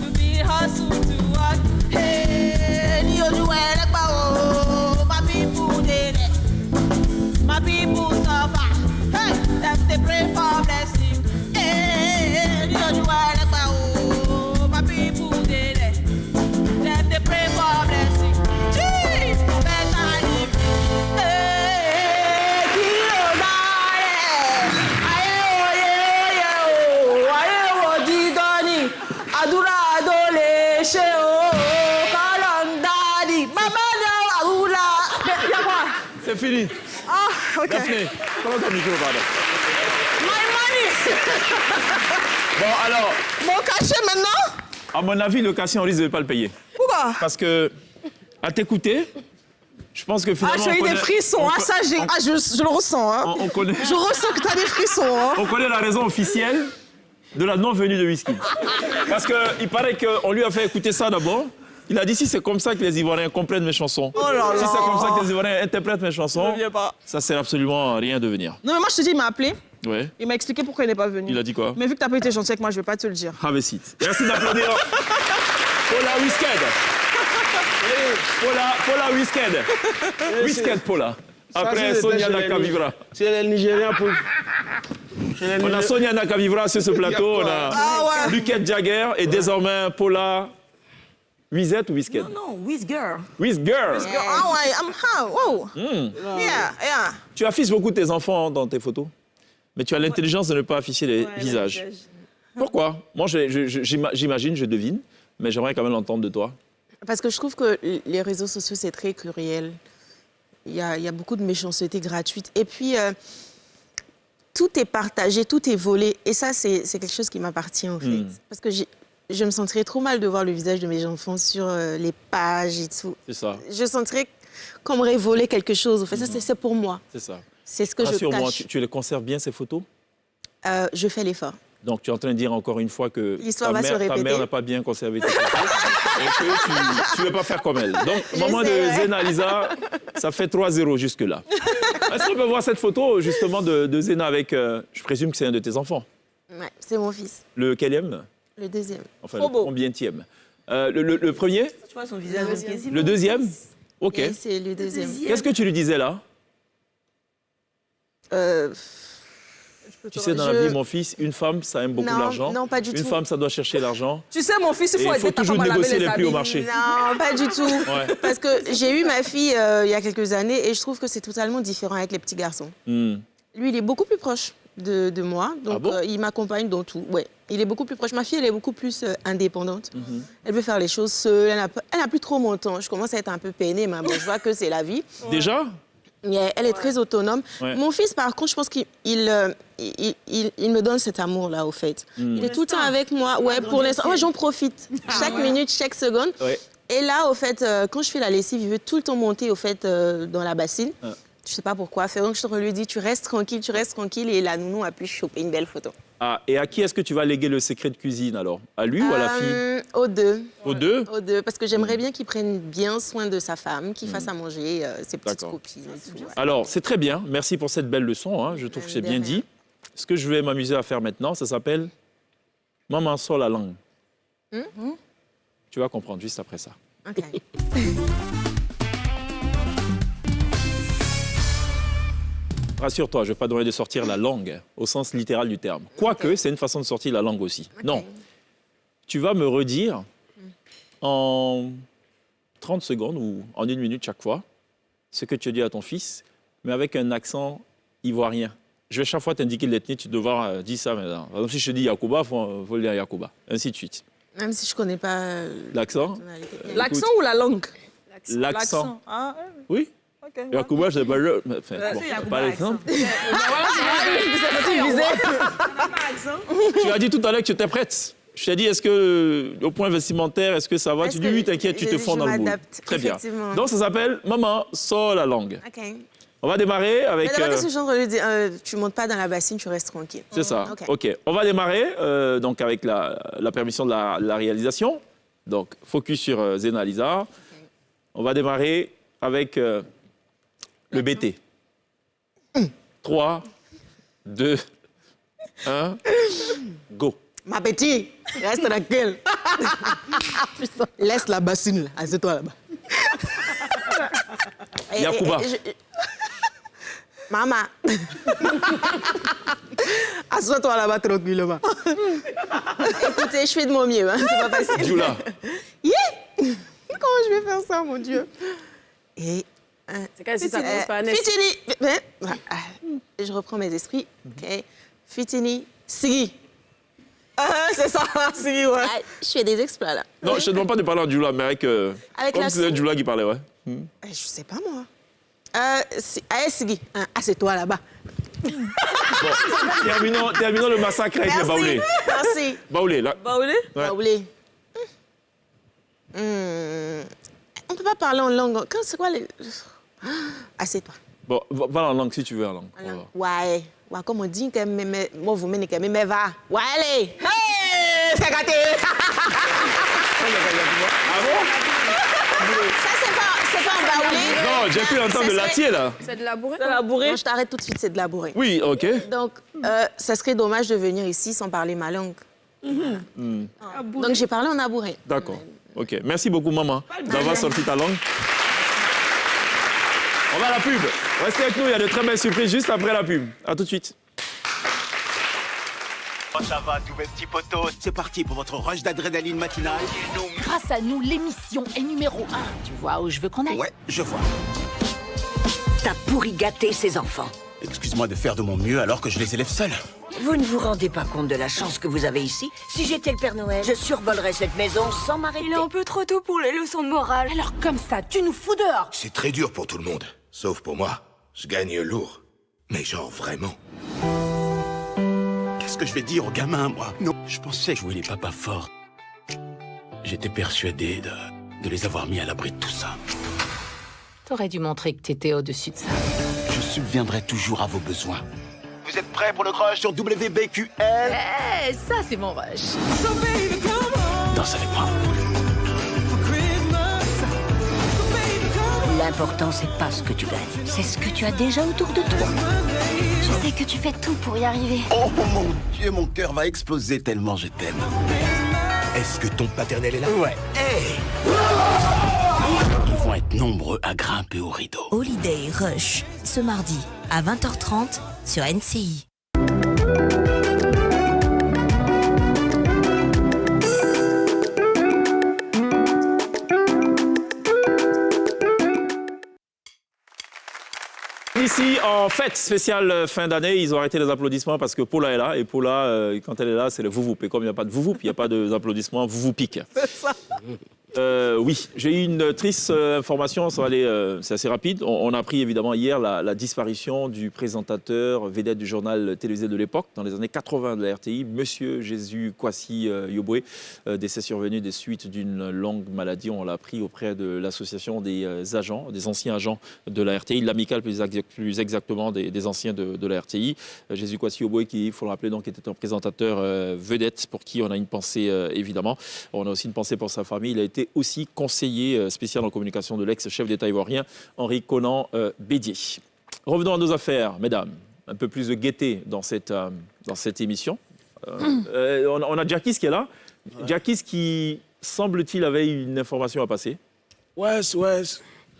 to be hustle to work. Hey, ni ojú ẹlẹ́pẹ̀ o, my people dey there. My people suffer. Hey, them dey pray for blessing. Hey, ni ojú ẹlẹ́pẹ̀ o, my people dey there. C'est fini. Ah, ok. Daphné, comment ton micro, pardon. My money. Bon, alors, Mon cachet maintenant? à mon avis, le cachet, on risque de ne pas le payer. Pourquoi? Parce que, à t'écouter, je pense que finalement... Ah, j'ai eu des frissons, hein, ça, je le ressens. Hein. On connaît... Je ressens que tu as des frissons. Hein. On connaît la raison officielle de la non-venue de Wizkid. Parce qu'il paraît qu'on lui a fait écouter ça d'abord. Il a dit si c'est comme ça que les Ivoiriens comprennent mes chansons, oh là là. si c'est comme ça que les Ivoiriens interprètent mes chansons, ça sert absolument à rien de venir. Non, mais moi, je te dis, il m'a appelé. Ouais. Il m'a expliqué pourquoi il n'est pas venu. Il a dit quoi? Mais vu que tu n'as pas été gentil avec moi, je ne vais pas te le dire. Have a seat. Merci d'applaudir Paula Wizkid. Paula Wizkid. Wizkid Paula. Après Sonia Nakavivra. C'est les Nigériens pour... On a Sonia Nakavivra sur ce plateau, on a ouais. Luquette Jagger et désormais Paula Wizette ou Wizkid? Non, Wizgirl. Wizgirl. Ah ouais, wow. Yeah. Tu affiches beaucoup tes enfants dans tes photos, mais tu as l'intelligence de ne pas afficher les visages. Pourquoi? Moi, j'imagine, je devine, mais j'aimerais quand même l'entendre de toi. Parce que je trouve que les réseaux sociaux, c'est très cruel. Il y a beaucoup de méchanceté gratuite. Et puis, tout est partagé, tout est volé. Et ça, c'est quelque chose qui m'appartient, en fait. Parce que je me sentirais trop mal de voir le visage de mes enfants sur les pages et tout. C'est ça. Je sentirais qu'on m'aurait volé quelque chose. En fait, ça, c'est pour moi. C'est ça. C'est ce que je Rassure-moi, cache. tu les conserves bien, ces photos? Je fais l'effort. Donc, tu es en train de dire encore une fois que l'histoire va se répéter. ta mère n'a pas bien conservé tes photos et que tu ne veux pas faire comme elle. Donc, maman de Zena Lisa, ça fait 3-0 jusque-là. Est-ce qu'on peut voir cette photo, justement, de Zena avec... je présume que c'est un de tes enfants. Ouais, c'est mon fils. Le quelième? Le deuxième. Enfin, le combientième? Le premier? Tu vois son visage. Le deuxième? OK. Oui, c'est le deuxième. Qu'est-ce que tu lui disais là? Tu sais, dans la vie, mon fils, une femme, ça aime beaucoup l'argent. Non, pas du tout. Une femme, ça doit chercher l'argent. Tu sais, mon fils, il faut aider ta toujours femme à laver négocier les les prix au habits. marché. Non, pas du tout. Ouais. Parce que j'ai eu ma fille il y a quelques années et je trouve que c'est totalement différent avec les petits garçons. Lui, il est beaucoup plus proche de moi, donc il m'accompagne dans tout. Ouais, il est beaucoup plus proche. Ma fille, elle est beaucoup plus indépendante. Elle veut faire les choses seule. Elle n'a plus trop mon temps. Je commence à être un peu peinée, mais bon, je vois que c'est la vie. Déjà? Elle est très autonome. Ouais. Mon fils, par contre, je pense qu'il me donne cet amour-là, au fait. Il est tout le temps avec moi. Ouais, pour l'instant, j'en profite. Chaque minute, chaque seconde. Ouais. Et là, au fait, quand je fais la lessive, il veut tout le temps monter, au fait, dans la bassine. Je sais pas pourquoi. Donc, je lui dis, tu restes tranquille. Et la nounou a pu choper une belle photo. Ah, et à qui est-ce que tu vas léguer le secret de cuisine, alors? À lui ou à la fille? Aux deux. Aux deux? Aux deux, parce que j'aimerais bien qu'il prenne bien soin de sa femme, qu'il fasse à manger ses petites copines et tout. Ouais. Alors, c'est très bien. Merci pour cette belle leçon. Hein. Je trouve que c'est bien dit. Ce que je vais m'amuser à faire maintenant, ça s'appelle « Maman sort la langue ». Tu vas comprendre juste après ça. OK. Rassure-toi, je ne vais pas demander de sortir la langue au sens littéral du terme. Quoique, c'est une façon de sortir la langue aussi. Non. Tu vas me redire en 30 secondes ou en 1 minute chaque fois ce que tu as dit à ton fils, mais avec un accent ivoirien. Je vais chaque fois t'indiquer l'ethnie, tu devras dire ça maintenant. Par exemple, si je te dis Yacouba, il faut le dire Yacouba. Ainsi de suite. Même si je ne connais pas... L'accent? L'accent ou la langue? L'accent. Ah, oui. OK. Yacouba, je ne sais pas... Enfin, bon, pas l'exemple. Tu as dit tout à l'heure que tu étais prête. Je t'ai dit, est-ce que, au point vestimentaire, est-ce que ça va? Tu dis oui, t'inquiète, tu te fonds dans le moule. Très bien. Donc, ça s'appelle Maman, sors la langue. OK. On va démarrer avec... Mais d'abord, qu'est-ce que je lui dire? Tu ne montes pas dans la bassine, tu restes tranquille. C'est ça. OK. On va démarrer donc avec la permission de la réalisation. Donc, focus sur Zena Lisa. On va démarrer avec le BT. 3, 2, 1, go. Ma petite, reste tranquille. Laisse la bassine, là. Assieds-toi là-bas. Yacouba. Maman. Assois-toi là-bas tranquillement. Écoutez, je fais de mon mieux, hein. C'est pas facile. Djoula. Yeah. Comment je vais faire ça, mon Dieu? Et... c'est quand si ça commence par un S. Fitini. Je reprends mes esprits. OK. Fitini. Sigi. C'est ça, Sigi, ouais. Je fais des exploits, là. Non, je te demande pas de parler en Djoula, mais avec comme si c'était Djoula qui parlait, ouais. Je sais pas, moi. Aesigi. Ah, c'est toi là-bas. Bon, terminons le massacre avec les baoulés. Merci. Baoulés, là. Baoulé? Ouais. Baoulé. On ne peut pas parler en langue. C'est quoi les... Ah, c'est toi. Bon, va en langue si tu veux en langue. Ouais. Ouais, comme on dit que moi vous menez que mais va. Ouais, allez. Hey, c'est gâté. Ah bon? Ça c'est pas un baoulé. Non, j'ai pu entendre de l'atier là. C'est de la bourrée. De la bourrée. Non, je t'arrête tout de suite, c'est de la bourrée. Oui, ok. Donc, ça serait dommage de venir ici sans parler ma langue. Donc j'ai parlé en abouré. D'accord. Ok. Merci beaucoup, maman, d'avoir sorti ta langue. On va à la pub. Restez avec nous, il y a de très belles surprises juste après la pub. À tout de suite. Ça va, tous mes petits potos. C'est parti pour votre rush d'adrénaline matinale. Grâce à nous, l'émission est numéro 1. Tu vois où je veux qu'on aille? Ouais, je vois. T'as pourri gâté ces enfants. Excuse-moi de faire de mon mieux alors que je les élève seuls. Vous ne vous rendez pas compte de la chance que vous avez ici? Si j'étais le Père Noël, je survolerais cette maison sans m'arrêter. Il est un peu trop tôt pour les leçons de morale. Alors comme ça, tu nous fous dehors. C'est très dur pour tout le monde, sauf pour moi. Je gagne lourd. Mais genre vraiment. Qu'est-ce que je vais dire aux gamins, moi? Non, je pensais jouer les papas forts. J'étais persuadé de les avoir mis à l'abri de tout ça. T'aurais dû montrer que t'étais au-dessus de ça. Je subviendrai toujours à vos besoins. Vous êtes prêts pour le rush sur WBQL? Eh, ça c'est mon rush. Danse avec moi. L'important c'est pas ce que tu gagnes, c'est ce que tu as déjà autour de toi. Je sais que tu fais tout pour y arriver. Oh mon Dieu, mon cœur va exploser tellement je t'aime. Est-ce que ton paternel est là? Ouais. Hey! Ils vont être nombreux à grimper au rideau. Holiday Rush, ce mardi à 20h30 sur NCI. Ici, en fête spéciale fin d'année, ils ont arrêté les applaudissements parce que Paula est là. Et Paula, quand elle est là, c'est le vouvoup. Et comme il n'y a pas de vouvoup, il n'y a pas d'applaudissements, vouvoup pique. C'est ça. Oui, j'ai eu une triste information, ça va aller, c'est assez rapide. On a appris évidemment hier la disparition du présentateur vedette du journal télévisé de l'époque, dans les années 80 de la RTI, Monsieur Jésus Kwasi Yoboué, décès survenu des suites d'une longue maladie. On l'a appris auprès de l'association des agents, des anciens agents de la RTI, l'amicale plus exactement des anciens de la RTI. Jésus Kwasi Yoboué, qui, il faut le rappeler, donc, était un présentateur vedette pour qui on a une pensée évidemment. On a aussi une pensée pour sa famille. Il a été aussi conseiller spécial en communication de l'ex-chef d'État ivoirien, Henri Konan Bédier. Revenons à nos affaires, mesdames. Un peu plus de gaieté dans cette émission. On a Jackis qui est là. Jackis qui, semble-t-il, avait une information à passer. Ouais.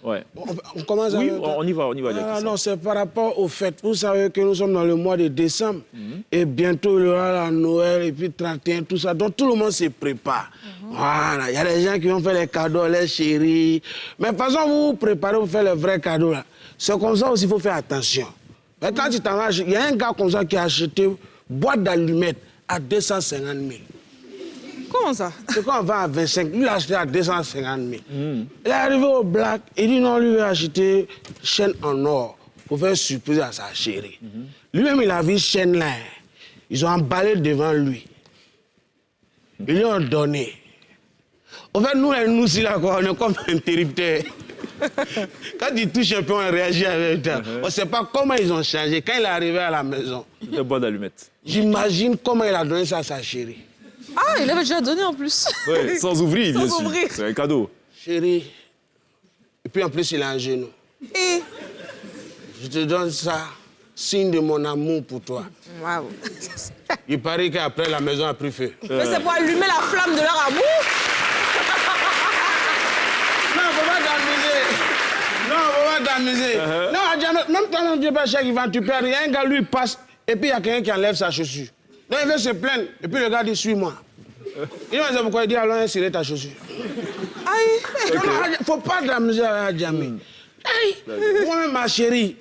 Ouais. On commence oui, avec... on y va, Jackis. Non, c'est par rapport au fait. Vous savez que nous sommes dans le mois de décembre et bientôt il y aura la Noël et puis 31, tout ça. Donc tout le monde se prépare. Voilà, il y a des gens qui vont faire les cadeaux, les chéris. Mais de toute façon, vous vous préparez pour faire les vrais cadeaux là. C'est comme ça aussi, il faut faire attention. Mais quand tu t'en vas, il y a un gars comme ça qui a acheté boîte d'allumettes à 250 000. Comment ça? C'est quand on va à 25, lui l'a acheté à 250 000. Il est arrivé au Black, il dit non, lui veut acheter chaîne en or pour faire surprise à sa chérie. Lui-même, il a vu chaîne là. Ils ont emballé devant lui. Ils lui ont donné. En fait, nous, ici, là, on est comme interrupteurs. Quand il touche un peu, on réagit avec ça. On ne sait pas comment ils ont changé. Quand il est arrivé à la maison, de boîte d'allumettes. J'imagine comment il a donné ça à sa chérie. Ah, il avait déjà donné en plus. Oui, sans ouvrir, bien sûr. Ouvrir. C'est un cadeau. Chérie. Et puis en plus, il a un genou. Et je te donne ça, signe de mon amour pour toi. Waouh. Il paraît qu'après, la maison a pris feu. Mais c'est pour allumer la flamme de leur amour. Non, faut pas t'amuser. Non, même quand on dit pas cher, il va tu perds. Il y a un gars, lui, il passe, et puis il y a quelqu'un qui enlève sa chaussure. Donc il veut se plaindre, et puis le gars dit, suis-moi. Il va dire pourquoi il dit, allons insérer ta chaussure. Aïe. Okay. Non, faut pas t'amuser avec Djamé. Aïe. Moi-même, ma chérie,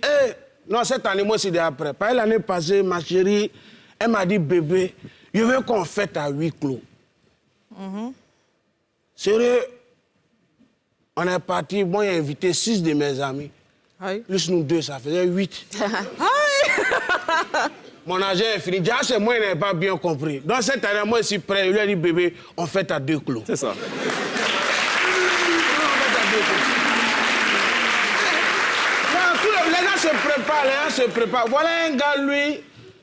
non, cette année, moi, c'est d'après. Par l'année passée, ma chérie, elle m'a dit, bébé, je veux qu'on fête à huis clos. Sérieux, on est parti, moi, j'ai invité 6 de mes amis. Plus nous deux, ça faisait 8. Mon argent est fini. Déjà, c'est moi, il n'avait pas bien compris. Donc, cette année, moi, je suis prêt. Il lui a dit, bébé, on fait à 2 clos. C'est ça. Les gens se préparent, Voilà un gars, lui,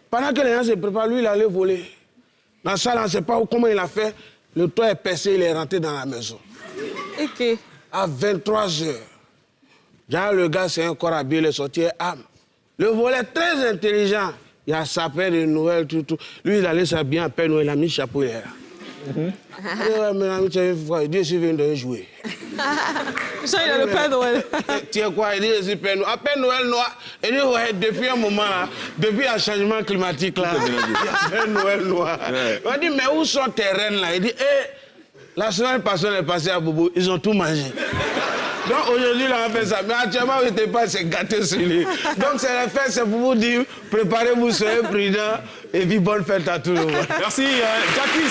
pendant que les gens se préparent, lui, il allait voler. Dans ça, on ne sait pas comment il a fait. Le toit est percé, il est rentré dans la maison. OK. À 23h. Déjà, le gars, c'est un corps habillé, il est sorti âme. Le volet est très intelligent. Il a sapin de Noël, tout. Lui, il allait s'habiller en Père Noël, il a mis le chapeau, il est là. Il dit, je suis venu de jouer. Ça, il a le Père Noël. Tiens quoi, il dit, je suis Père Noël. Père Noël noir. Il dit, ouais, depuis un moment, là, depuis un changement climatique, là, il y a Père Noël noir. On dit, mais où sont tes reines, là? Il dit, la semaine passée, on est passé à Bobo, ils ont tout mangé. Donc aujourd'hui, là, on fait ça. Mais actuellement, vous n'êtes pas c'est gâté sur lui. Donc c'est la fête, c'est pour vous dire, préparez-vous, soyez prudents, et puis bonne fête à tout le monde. Merci, Jacques.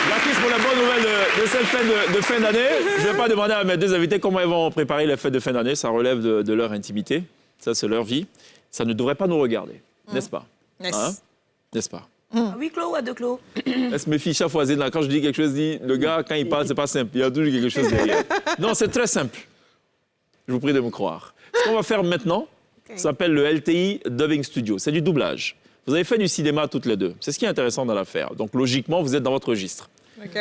Jacques, pour la bonne nouvelle de cette fête de fin d'année. Je ne vais pas demander à mes deux invités comment ils vont préparer les fêtes de fin d'année. Ça relève de leur intimité. Ça, c'est leur vie. Ça ne devrait pas nous regarder, n'est-ce pas? Hein? N'est-ce pas? À 8 clos ou à 2 clos? Elle se méfie chaque fois. Quand je dis quelque chose, le gars, quand il parle, c'est pas simple. Il y a toujours quelque chose derrière. Non, c'est très simple. Je vous prie de me croire. Ce qu'on va faire maintenant, ça s'appelle le LTI Dubbing Studio. C'est du doublage. Vous avez fait du cinéma toutes les deux. C'est ce qui est intéressant dans l'affaire. Donc, logiquement, vous êtes dans votre registre. OK.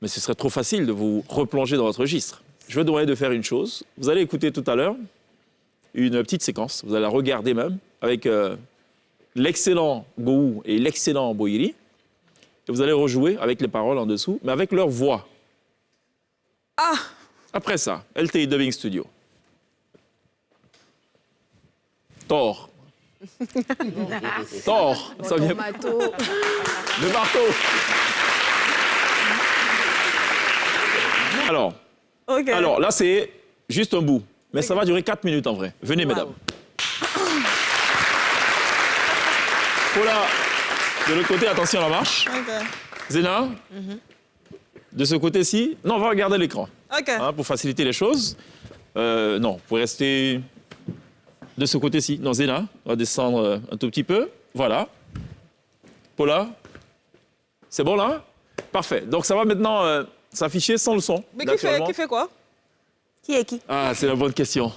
Mais ce serait trop facile de vous replonger dans votre registre. Je vais vous demander de faire une chose. Vous allez écouter tout à l'heure une petite séquence. Vous allez la regarder même avec... l'excellent Gou et l'excellent Boiri. Et vous allez rejouer avec les paroles en dessous, mais avec leur voix. Ah! Après ça, LTI Dubbing Studio. Thor. Thor. Ça vient... Le marteau. Alors là, c'est juste un bout. Mais ça va durer 4 minutes en vrai. Venez, mesdames. Paula, de l'autre côté, attention à la marche. OK. Zéna, de ce côté-ci. Non, on va regarder l'écran. OK. Hein, pour faciliter les choses. Non, vous pouvez rester de ce côté-ci. Non, Zéna, on va descendre un tout petit peu. Voilà. Paula, c'est bon là? Parfait. Donc ça va maintenant s'afficher sans le son. Mais qui fait quoi? Qui est qui? Ah, c'est la bonne question.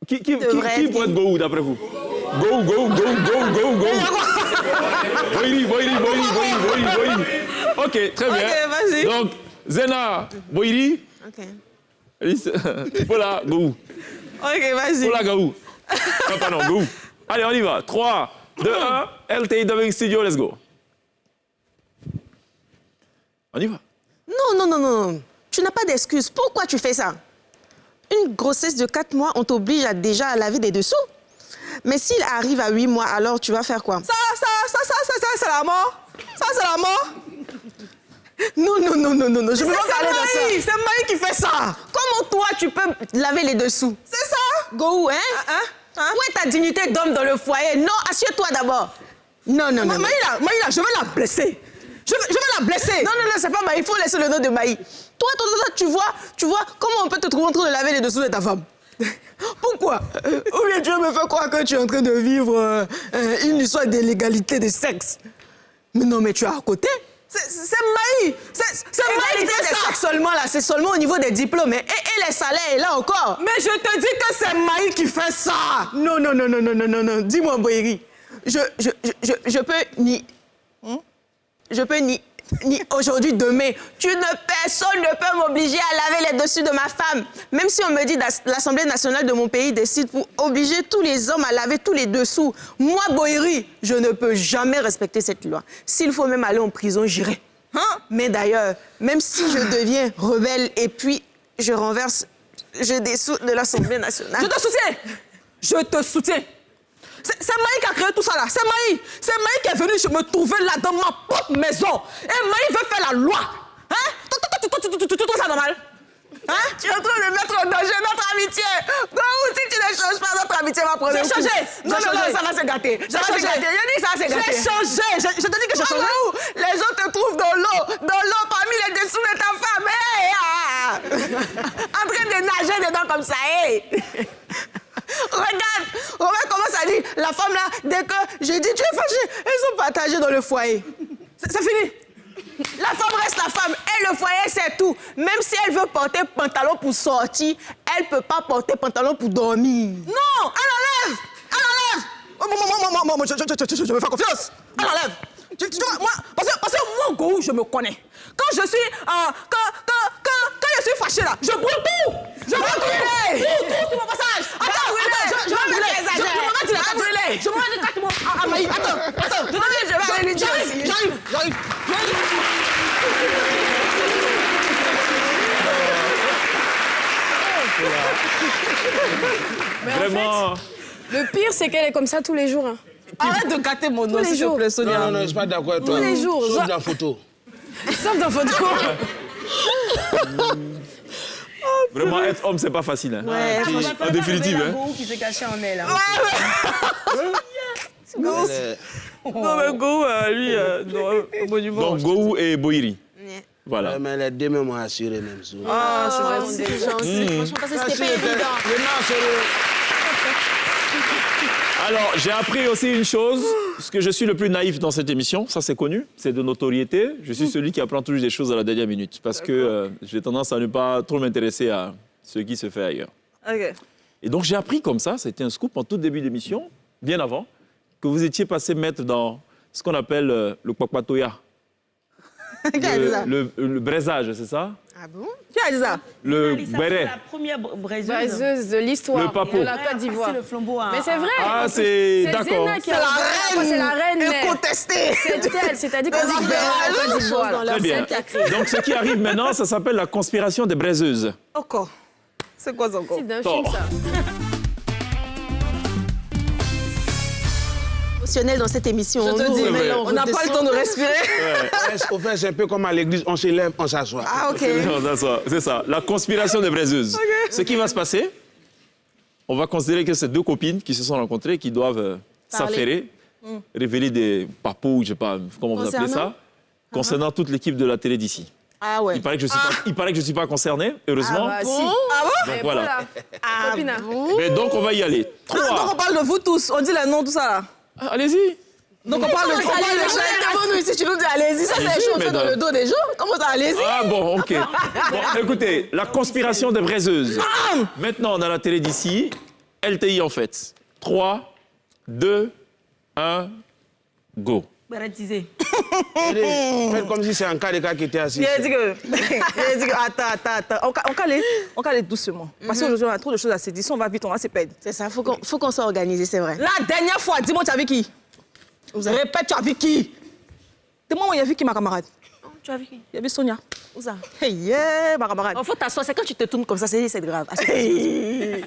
Qui pourrait être Gou d'après vous? Gou. Boiri. Ok, très bien. Ok, vas-y. Donc, Zéna, Boiri. Ok. Paula, Gou. Ok, vas-y. Paula, Gou. Non, pardon, Gou. Allez, on y va. 3, 2, 1. LTI Dubbing Studio, let's go. On y va. Non. Tu n'as pas d'excuse. Pourquoi tu fais ça? Une grossesse de 4 mois, on t'oblige déjà à laver des dessous. Mais s'il arrive à 8 mois, alors tu vas faire quoi? Ça, c'est la mort. Ça, c'est la mort. Non. Je veux pas parler de ça. C'est Maï qui fait ça. Comment toi, tu peux laver les dessous? C'est ça. Gou, hein? Où est ta dignité d'homme dans le foyer? Non, assieds-toi d'abord. Non. Maïla, je vais la blesser. Je vais la blesser. Non, c'est pas Maï. Il faut laisser le nom de Maï. Toi, tu vois comment on peut te trouver en train de laver les dessous de ta femme? Pourquoi? Ou bien Dieu me fait croire que tu es en train de vivre une histoire d'illégalité de sexe. Mais non, mais tu es à côté. C'est Maï. C'est Maï qui fait ça. Seulement là, c'est seulement au niveau des diplômes. Et les salaires, là encore. Mais je te dis que c'est Maï qui fait ça. Non. Dis-moi, Boiri. Je peux ni aujourd'hui, demain. Personne ne peut m'obliger à laver les dessus de ma femme. Même si on me dit l'Assemblée nationale de mon pays décide pour obliger tous les hommes à laver tous les dessous. Moi, Boiri, je ne peux jamais respecter cette loi. S'il faut même aller en prison, j'irai. Mais d'ailleurs, même si je deviens rebelle et puis je dessous de l'Assemblée nationale... Je te soutiens. C'est Maï qui a créé tout ça là. C'est Maï qui est venu me trouver là dans ma propre maison. Et Maï veut faire la loi. Hein? Tu trouves ça normal? Hein? Tu es en train de mettre en danger notre amitié. Si tu ne changes pas, notre amitié va prendre un coup. J'ai changé. Non, ça va se gâter. Ça va se gâter. Je dis ça va se gâter. J'ai changé. Je te dis que j'ai changé. Les gens te trouvent dans l'eau parmi les dessous de ta femme. nager dedans comme ça, hé. Regarde comment ça dit. La femme là, dès que j'ai dit tu es fâchée, ils sont partagés dans le foyer. C'est fini. La femme reste la femme et le foyer c'est tout. Même si elle veut porter pantalon pour sortir, elle peut pas porter pantalon pour dormir. Non, elle enlève. Moi, je me fais confiance. Elle enlève. Moi, parce que moi, Go, je me connais. Quand je suis fâchée là, je brûle tout. Je vais brûler. Tout sur mon passage. Attends, je vais brûler. Je me mets 4 mois. Amaï, attends. Je vais aller lui dire aussi. J'arrive. Vraiment. En fait, le pire, c'est qu'elle est comme ça tous les jours. Hein. Arrête de gâter mon nom, s'il te plaît, Sonia. Non, je suis pas d'accord avec toi. Tous les jours. Sauf dans la photo. Sauf dans la photo. Vraiment, être homme, c'est pas facile. Hein. Ouais, en définitive. Hein. Go qui s'est caché en elle. Non, mais Go, lui, au monument. Donc, Gou et Boiri. Voilà. Ouais, mais les deux m'ont assuré même. Ça. Ah, c'est gentil. Franchement, parce que c'était pas évident. Alors, j'ai appris aussi une chose, parce que je suis le plus naïf dans cette émission, ça c'est connu, c'est de notoriété. Je suis celui qui apprend toujours des choses à la dernière minute, parce que j'ai tendance à ne pas trop m'intéresser à ce qui se fait ailleurs. Ok. Et donc, j'ai appris comme ça, c'était un scoop en tout début d'émission, bien avant, que vous étiez passé maître dans ce qu'on appelle le kwakpatoya. Le braisage, c'est ça? Ah bon? Qui a dit ça? Le béret. La première Braiseuse de l'histoire Le papo. de la Côte d'Ivoire. C'est le flambeau. Mais c'est vrai. Ah, c'est d'accord. C'est la reine. C'est la reine. Incontestée. C'est elle. C'est-à-dire qu'on dit la Côte d'Ivoire. Très bien. Donc, ce qui arrive maintenant, ça s'appelle la conspiration des braiseuses. Encore. C'est quoi ça encore? C'est d'un film, ça. Émotionnel dans cette émission. Je te dis, on n'a pas le temps de respirer. Au fait, c'est un peu comme à l'église, on se lève, on s'assoit. Ah, ok. C'est ça, la conspiration des braiseuses. Okay. Ce qui va se passer, on va considérer que c'est deux copines qui se sont rencontrées, qui doivent s'affairer, révéler des papous, je ne sais pas comment vous appelez ça, concernant toute l'équipe de la télé d'ici. Ah ouais. Il paraît que je ne suis pas concerné, heureusement. Ah bah, bon? si. Ah bon? Donc voilà. Bon? Donc on va y aller. 3. Donc on parle de vous tous, on dit les noms, tout ça là. Allez-y. Donc on parle de vous. Nous ici, tu nous dis allez-y. Ça, c'est les choses faites dans le dos des gens. Comment ça, allez-y? Ah bon, ok. Bon, écoutez, la conspiration des braiseuses. Maintenant, on a la télé d'ici. LTI en fait. 3, 2, 1, go. Baratisé. Faites comme si c'est un cas qui était assis. Il a dit que... Attends. On calait doucement. Parce qu'aujourd'hui, on a trop de choses à se dire. Si on va vite, on va se perdre. C'est ça, faut qu'on soit organisé, c'est vrai. La dernière fois, dis-moi, tu as vu qui? Répète, tu as vu qui? Dis-moi, il y a vu qui, ma camarade? Tu as vu qui? Il y avait Sonia. Où ça? Yeah, ma camarade. Il faut t'asseoir, c'est quand tu te tournes comme ça, c'est grave. Hey.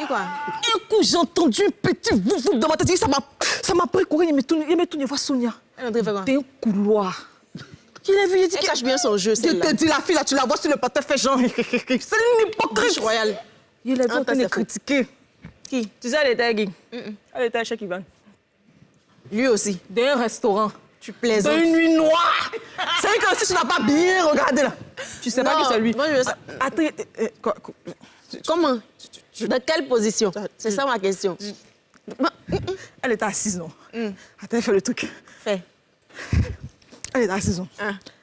Quoi? Un coup, j'ai entendu un petit vouf dans ma tête. Ça m'a pris courir, il me tourne, il voit Sonia. T'es un couloir. Il a vu, il dit qu'elle cache bien son jeu, je te dis, la fille, là, tu la vois sur le portefeuille, genre... C'est une hypocrite. Royal. Il est en train de critiquer. Qui? Tu sais, elle était à qui? Elle était à Cheikh Ivan. Lui aussi. D'un restaurant. Tu plaisantes. Dans une nuit noire. C'est vrai que si tu n'as pas bien regardé, là, tu sais pas que c'est lui. Moi, je... Attends, comment? Dans quelle position? C'est ça ma question. Elle était assise, non? Attends, fais le truc. Fais. Elle est assise, non?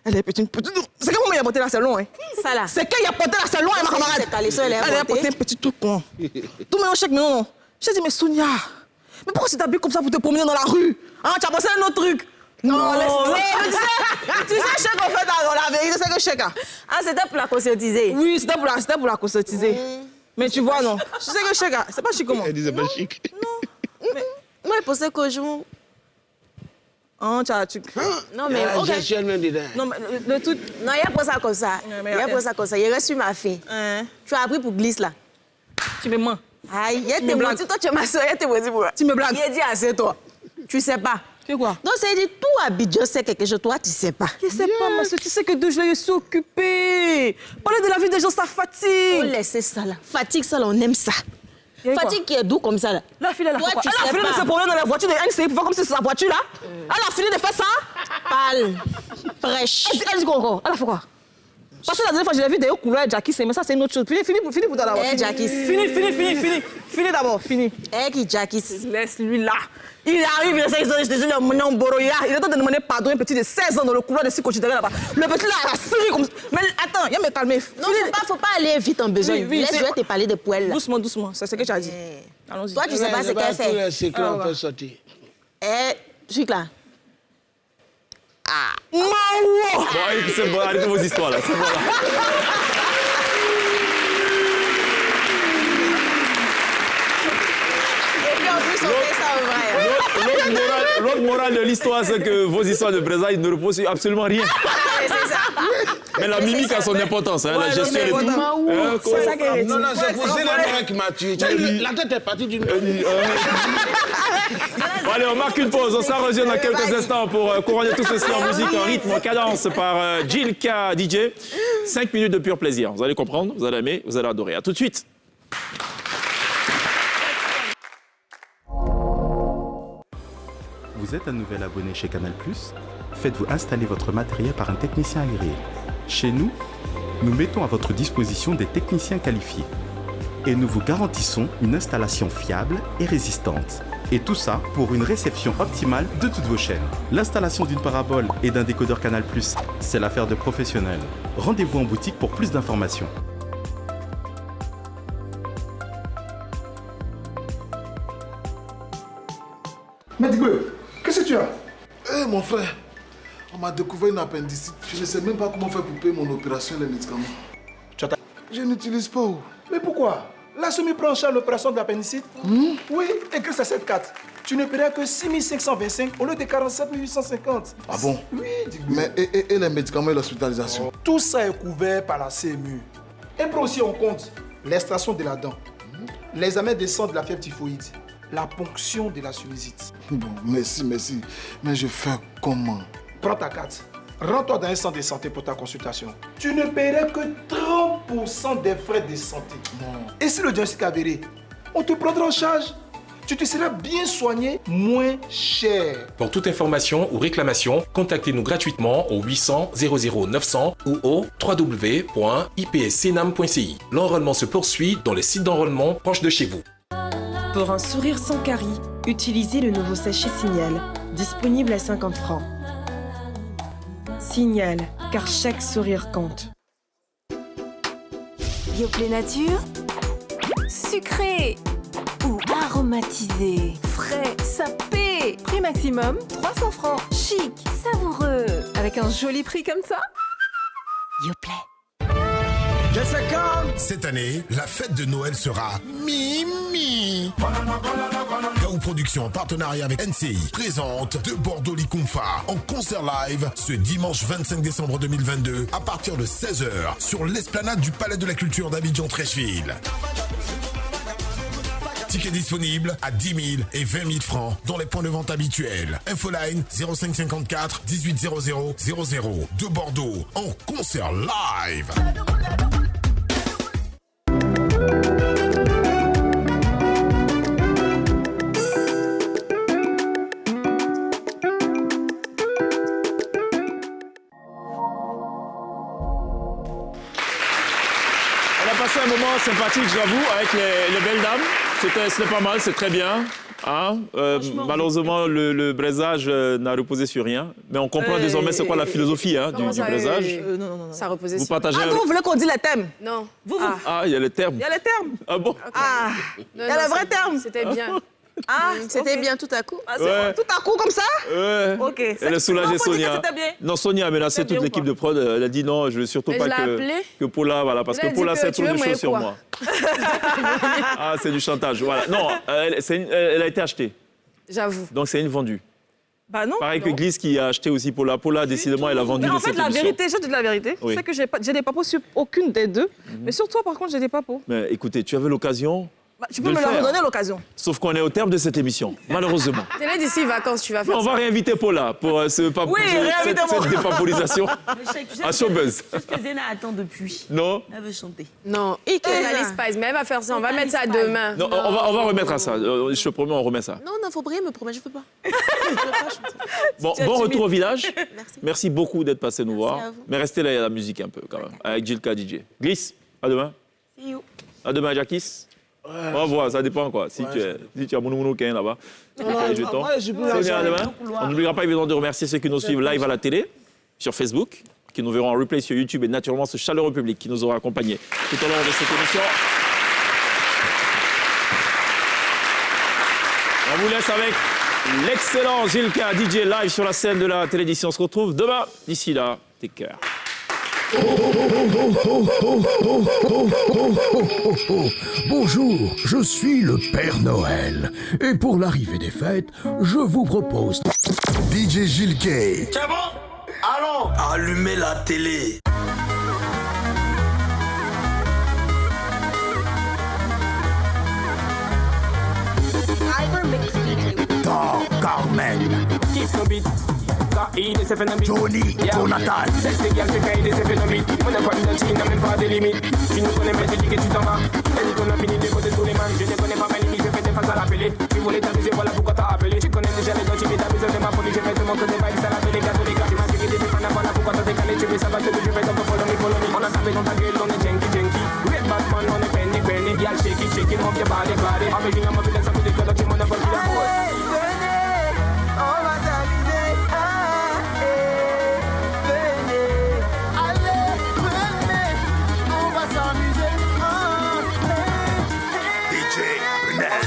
Elle est petite. C'est comment il a porté la salon, hein? Ça là. C'est qu'elle a porté la salon, ma camarade. Elle a porté un petit truc, quoi. Tout maintenant, chèque, mais non. Je dis, mais Sonia, mais pourquoi tu t'habilles comme ça pour te promener dans la rue? Hein, tu as pensé à un autre truc? Non, tu sais, chèque, en fait, dans la vérité, c'est que chèque. Ah, c'était pour la conscientiser? Oui, c'était pour la conscientiser. Mais tu vois, non. Tu sais que chèque, c'est pas chic comment? Elle disait pas chic. Non. Moi, je pensais qu'au jour... Oh, tu... Non, mais... Non, mais le tout... Non, il a pas ça comme ça. Il a pas ça comme ça. Il a reçu ma fille. Tu as appris pour glisse, là. Tu me mens. Aïe, il a été menti. Toi, tu es ma soeur, il a été menti pour moi. Tu me blagues. Il a dit assez, toi. Tu sais pas. C'est quoi? Donc, ça dit, tout Abidjan sait quelque chose. Toi, tu sais pas. Je sais pas, parce que tu sais que deux jours, je suis occupée. Parler de la vie des gens, ça fatigue. Faut laisser ça, là. Fatigue, ça, là, on aime ça. Fatigue qui est doux comme ça, là. La fille, elle a fait quoi? Elle a fini de se promener dans la voiture de NCI pour faire comme si c'est sa voiture, là. Elle a fini de faire ça. Parle. Prêche. Elle dit quoi encore? Elle a fait quoi? Parce que la dernière fois, je l'ai vu des couleurs Jackie, mais ça, c'est une autre chose. Fini pour toi d'abord. Jackie. Fini d'abord, fini. Qui Jackie? Laisse-lui là. Il arrive, il essaie de dire le mignon Boroya. Il est en train de demander pardon à un petit de 16 ans dans le couloir de Sikochidere là-bas. Le petit là, il a souri comme ça. Mais attends, viens me calmer. Non, faut pas aller vite en besoin. Laisse-moi te parler de poêle. Doucement, c'est ce que tu as dit. Allons-y. Toi, tu sais pas ce qu'elle fait. C'est qu'on fait sortir. Chic là. Bon, c'est bon, arrêtez vos histoires là. C'est bon là. L'autre morale de l'histoire, c'est que vos histoires de Brésil ne reposent sur absolument rien. C'est ça. Mais la mimique a son importance, la gestion et tout. C'est ça qui est Non, c'est pour ça qui m'a tué. La tête est partie d'une... Bon, allez, on marque une pause. On s'en revient dans quelques instants pour couronner tout ceci en musique, en rythme, en cadence par Jilka DJ. 5 minutes de pur plaisir. Vous allez comprendre, vous allez aimer, vous allez adorer. À tout de suite. Vous êtes un nouvel abonné chez Canal+, faites-vous installer votre matériel par un technicien agréé. Chez nous, nous mettons à votre disposition des techniciens qualifiés. Et nous vous garantissons une installation fiable et résistante. Et tout ça pour une réception optimale de toutes vos chaînes. L'installation d'une parabole et d'un décodeur Canal+, c'est l'affaire de professionnels. Rendez-vous en boutique pour plus d'informations. Medigo, qu'est-ce que tu as? Eh mon frère, on m'a découvert une appendicite. Je ne sais même pas comment faire pour payer mon opération et les médicaments. Je n'utilise pas. Mais pourquoi? La SEMI prend en charge l'opération de l'appendicite. Oui, et grâce à cette carte, tu ne paieras que 6 525 au lieu de 47 850. Ah bon? Oui, dis-moi. Mais et les médicaments et l'hospitalisation? Tout ça est couvert par la CMU. Et prend aussi en compte l'extraction de la dent, l'examen des sangs de la fièvre typhoïde, la ponction de la sinusite. Bon, merci. Mais je fais comment? Prends ta carte. Rends-toi dans un centre de santé pour ta consultation. Tu ne paieras que 30% des frais de santé. Non. Et si le diagnostic est avéré, on te prendra en charge. Tu te seras bien soigné, moins cher. Pour toute information ou réclamation, contactez-nous gratuitement au 800 00 900 ou au www.ipscenam.ci. L'enrôlement se poursuit dans les sites d'enrôlement proches de chez vous. Pour un sourire sans carie, utilisez le nouveau sachet Signal, disponible à 50 francs. Signal, car chaque sourire compte. Bioplay Nature, sucré ou aromatisé, frais, sapé, prix maximum 300 francs, chic, savoureux, avec un joli prix comme ça. Bioplay. Cette année, la fête de Noël sera Mimi. K.O. Productions en partenariat avec NCI présente De Bordeaux Liconfa en concert live ce dimanche 25 décembre 2022 à partir de 16h sur l'esplanade du Palais de la Culture d'Abidjan-Trècheville. Tickets disponibles à 10 000 et 20 000 francs dans les points de vente habituels. Infoline 0554 18 00 00 de Bordeaux en concert live. Un moment sympathique, j'avoue, avec les belles dames. C'était pas mal, c'est très bien. Hein? Malheureusement, le braisage n'a reposé sur rien. Mais on comprend désormais c'est quoi la philosophie du braisage. Non. Ça reposait vous sur... partagez vous voulez qu'on dise les thèmes? Non. Il y a les termes. Il y a les termes. Ah bon? Il y a le vrai terme. C'était bien. C'était bien tout à coup. Tout à coup comme ça? Ouais. Ok. Elle est soulagée, Sonia. Non, Sonia a menacé toute l'équipe de prod. Elle a dit non, je veux surtout pas que Paula, voilà, parce que Paula sait trop de choses sur moi. C'est du chantage. Voilà. Non, elle a été achetée. J'avoue. Donc c'est une vendue. Bah non. Pareil que Gliss qui a acheté aussi Paula. Paula, décidément, elle a vendu en fait, la vérité, je te dis la vérité. Oui. C'est que j'ai des papos sur aucune des deux. Mais sur toi, par contre, j'ai des papos. Mais écoutez, tu avais l'occasion Bah, tu peux me leur donner l'occasion. Sauf qu'on est au terme de cette émission, malheureusement. Télé d'ici vacances, tu vas faire On ça. va réinviter Paula pour cette dépapolisation à Showbuzz. C'est ce que Zena attend depuis. Non. Elle veut chanter. Non, Alice Spice, mais elle va faire ça. On va mettre ça demain. Non, on va remettre à ça. Je te promets, on remet ça. Non, faut rien me promettre, je peux pas. Je peux pas chanter. Bon retour au village. Merci beaucoup d'être passé nous voir. à vous. Mais restez là, il y a la musique un peu quand même, avec Jilka DJ. Glisse, à demain. See you. À demain, Jackie. On va voir, ça dépend quoi. Si tu as Mounou Ken là-bas, à demain. On n'oubliera pas évidemment de remercier ceux qui nous suivent live à la télé, sur Facebook, qui nous verront en replay sur YouTube et naturellement ce chaleureux public qui nous aura accompagnés tout au long de cette émission. On vous laisse avec l'excellent Jilka DJ live sur la scène de la télévision. On se retrouve demain. D'ici là, take care. Bonjour, je suis le Père Noël. Et pour l'arrivée des fêtes, je vous propose DJ Jilka. C'est bon? Allons, allumez la télé. Dans Carmen. Johnny, Jonathan. Tu voulais t'amuser, voilà pourquoi t'as appelé. Tu connais déjà les gars, tu veux t'amuser de ma folie. Je vais te montrer des vibes à la télé, gars, tous les gars. Tu m'as dit que t'étais fan, voilà pourquoi t'as décalé. Tu veux savoir ce que je vais donc follow me. On a tapé dans ta gueule, on est jenky. Red Batman, on est penny. Y'all shake it, move your body. I'm making a move, let's have a look at you, on a got you. On va s'amuser, venez, allez, venez, on va s'amuser, DJ Brunel.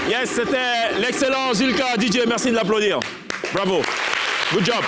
Yes, c'était l'excellent Jilka DJ. Merci de l'applaudir. Bravo. Good job.